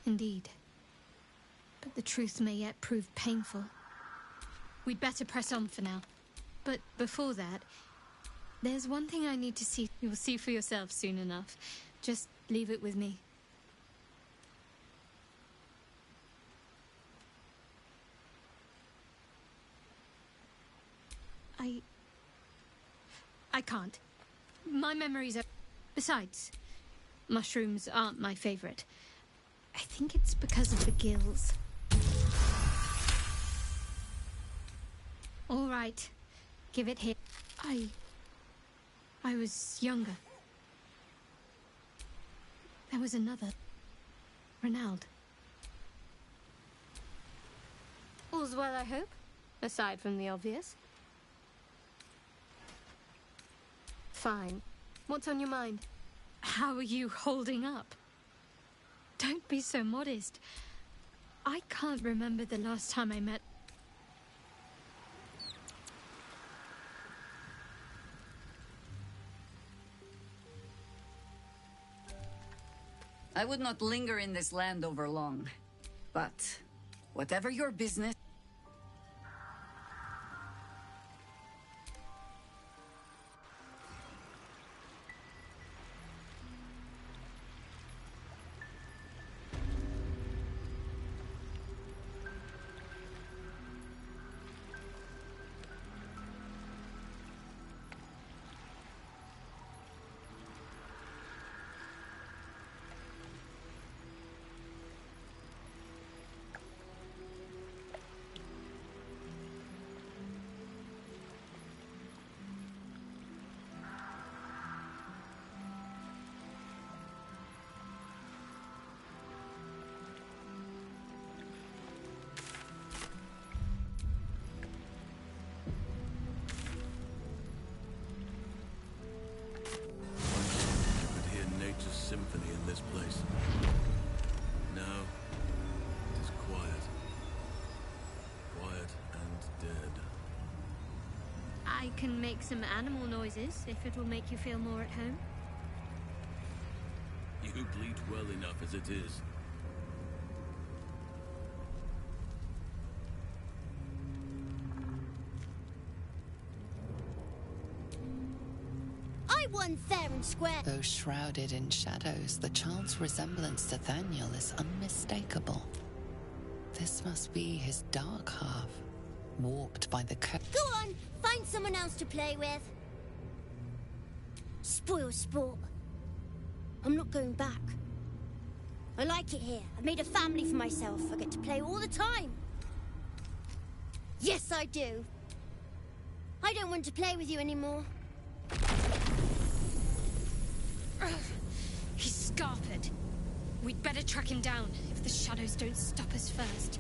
Indeed. But the truth may yet prove painful. We'd better press on for now. But before that, there's one thing I need to see. You'll see for yourself soon enough. Just leave it with me. I can't. My memories are... Besides, mushrooms aren't my favorite. I think it's because of the gills. All right. Give it here. I was younger. There was another. Renald. All's well, I hope? Aside from the obvious. Fine. What's on your mind? How are you holding up? Don't be so modest. I can't remember the last time I met... I would not linger in this land over long. But, whatever your business... Symphony in this place. Now, it is quiet. Quiet and dead. I can make some animal noises, if it'll make you feel more at home. You bleat well enough as it is. I won fair and square. Though shrouded in shadows, the child's resemblance to Thaniel is unmistakable. This must be his dark half, warped by the Go on, find someone else to play with. Spoil sport. I'm not going back. I like it here. I've made a family for myself. I get to play all the time. Yes, I do. I don't want to play with you anymore. He's Scarford. We'd better track him down if the shadows don't stop us first.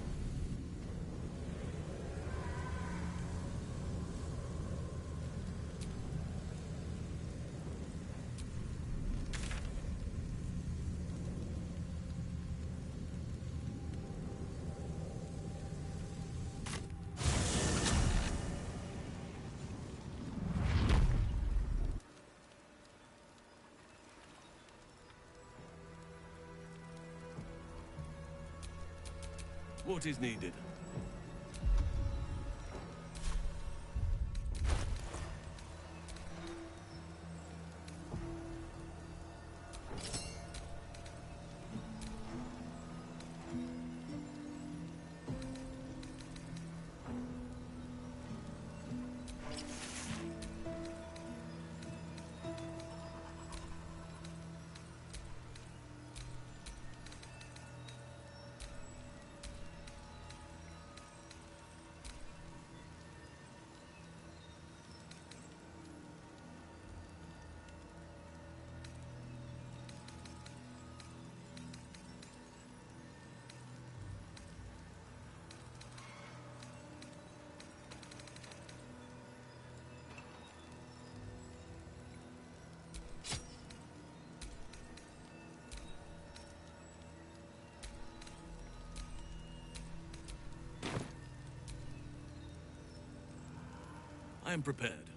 What is needed? I am prepared.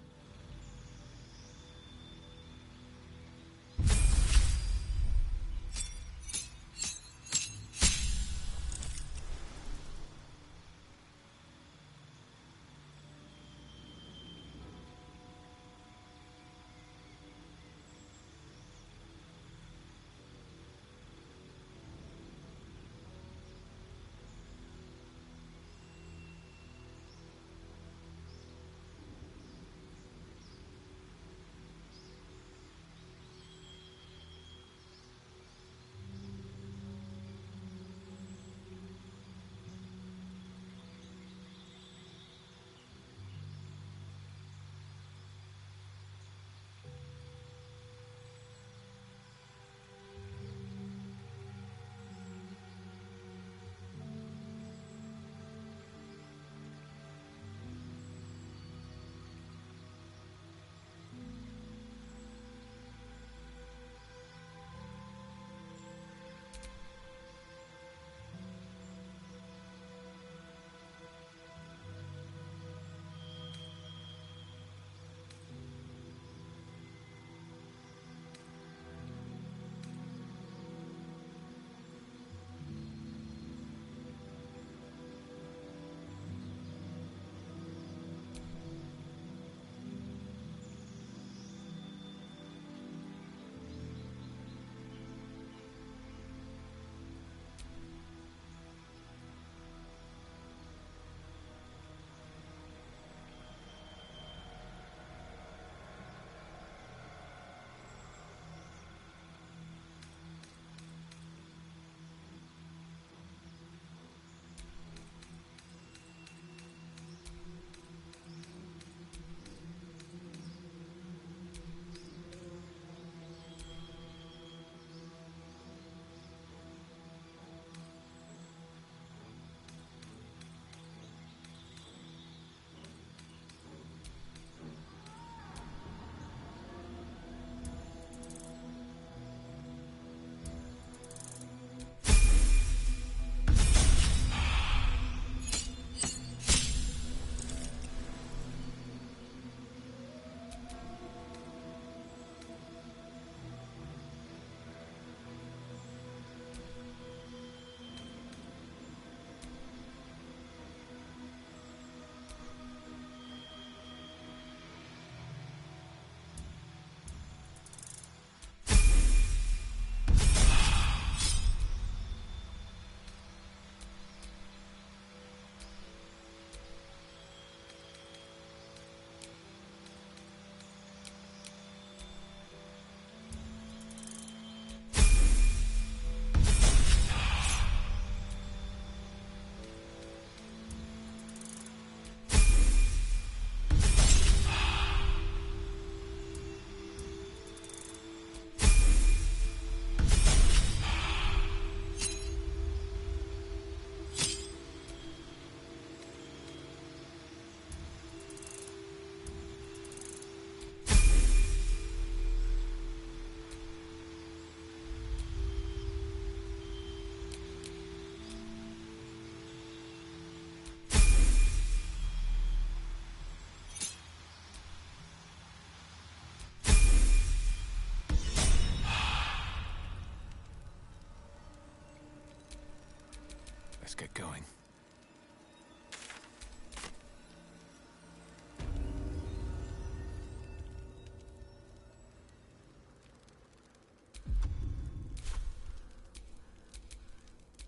Let's get going.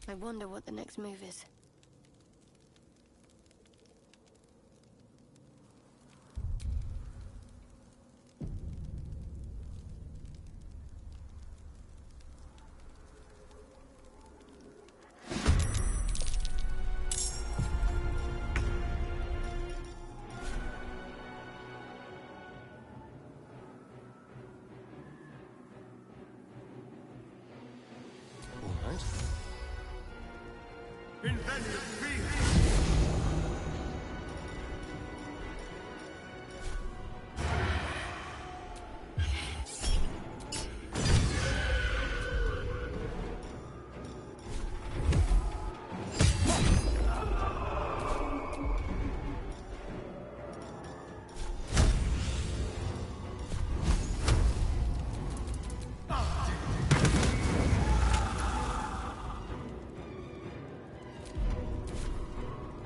I wonder what the next move is.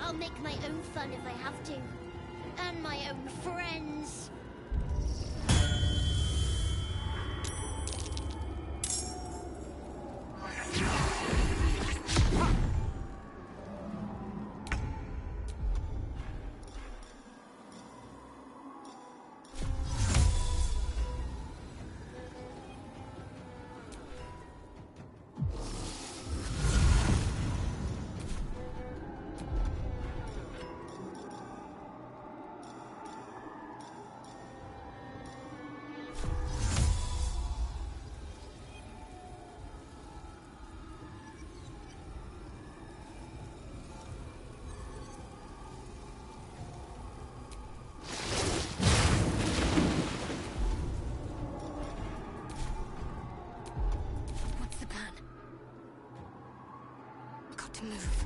I'll make my own fun if I have to. And my own friends. What's the plan? Got to move.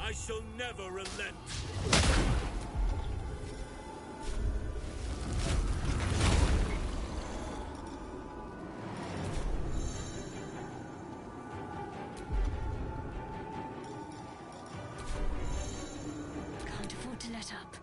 I shall never relent. Can't afford to let up.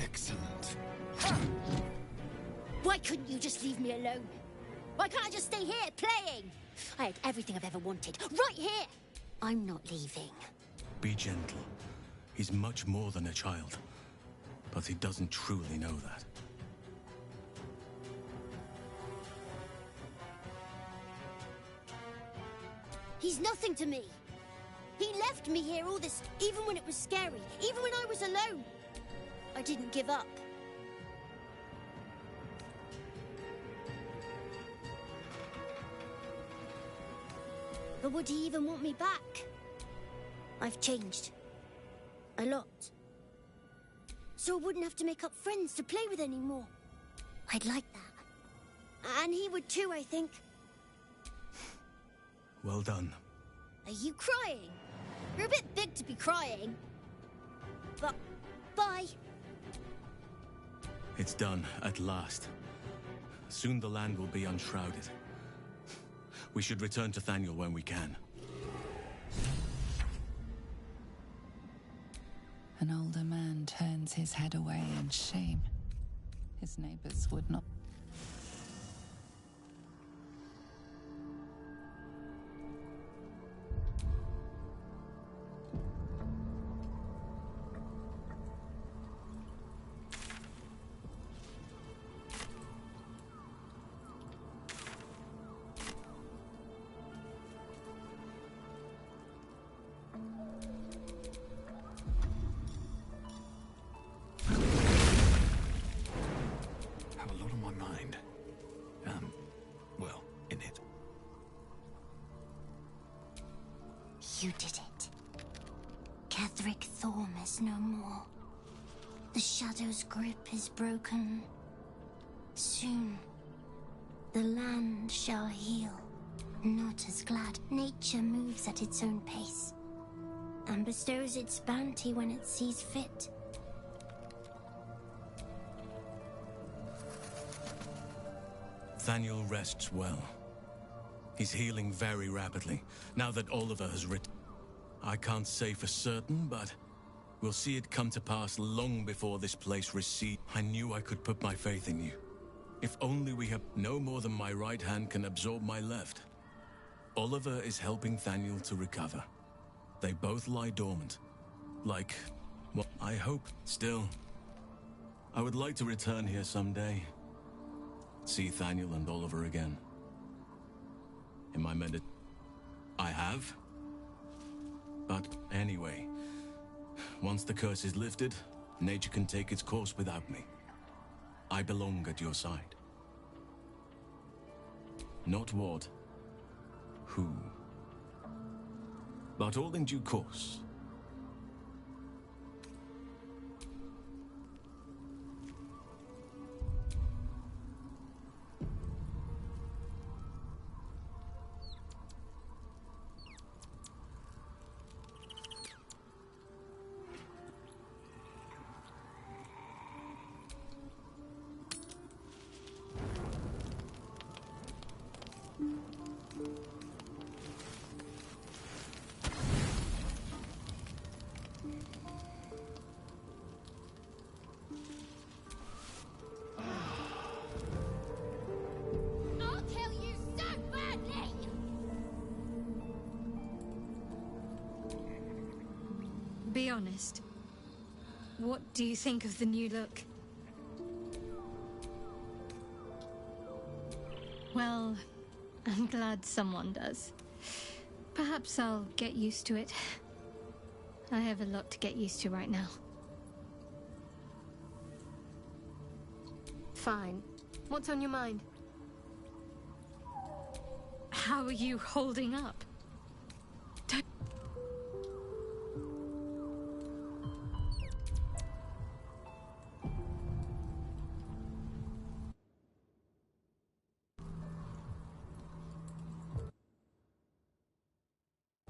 Excellent. Why couldn't you just leave me alone? Why can't I just stay here, playing? I had everything I've ever wanted, right here! I'm not leaving. Be gentle. He's much more than a child. But he doesn't truly know that. He's nothing to me. He left me here all this, even when it was scary, even when I was alone. I didn't give up. But would he even want me back? I've changed. A lot. So I wouldn't have to make up friends to play with anymore. I'd like that. And he would too, I think. Well done. Are you crying? You're a bit big to be crying. But, bye. It's done, at last. Soon the land will be unshrouded. We should return to Thaniel when we can. An older man turns his head away in shame. His neighbors would not. You did it. Ketheric Thorm is no more. The Shadow's grip is broken. Soon, the land shall heal. Not as glad. Nature moves at its own pace and bestows its bounty when it sees fit. Thaniel rests well. He's healing very rapidly, now that Oliver has returned. I can't say for certain, but we'll see it come to pass long before this place recedes. I knew I could put my faith in you. If only we have no more than my right hand can absorb my left. Oliver is helping Thaniel to recover. They both lie dormant. Like, well, I hope. Still, I would like to return here someday. See Thaniel and Oliver again. In my I have. But anyway, once the curse is lifted, nature can take its course without me. I belong at your side. Not what, who, but all in due course. Be honest. What do you think of the new look? Well, I'm glad someone does. Perhaps I'll get used to it. I have a lot to get used to right now. Fine. What's on your mind? How are you holding up?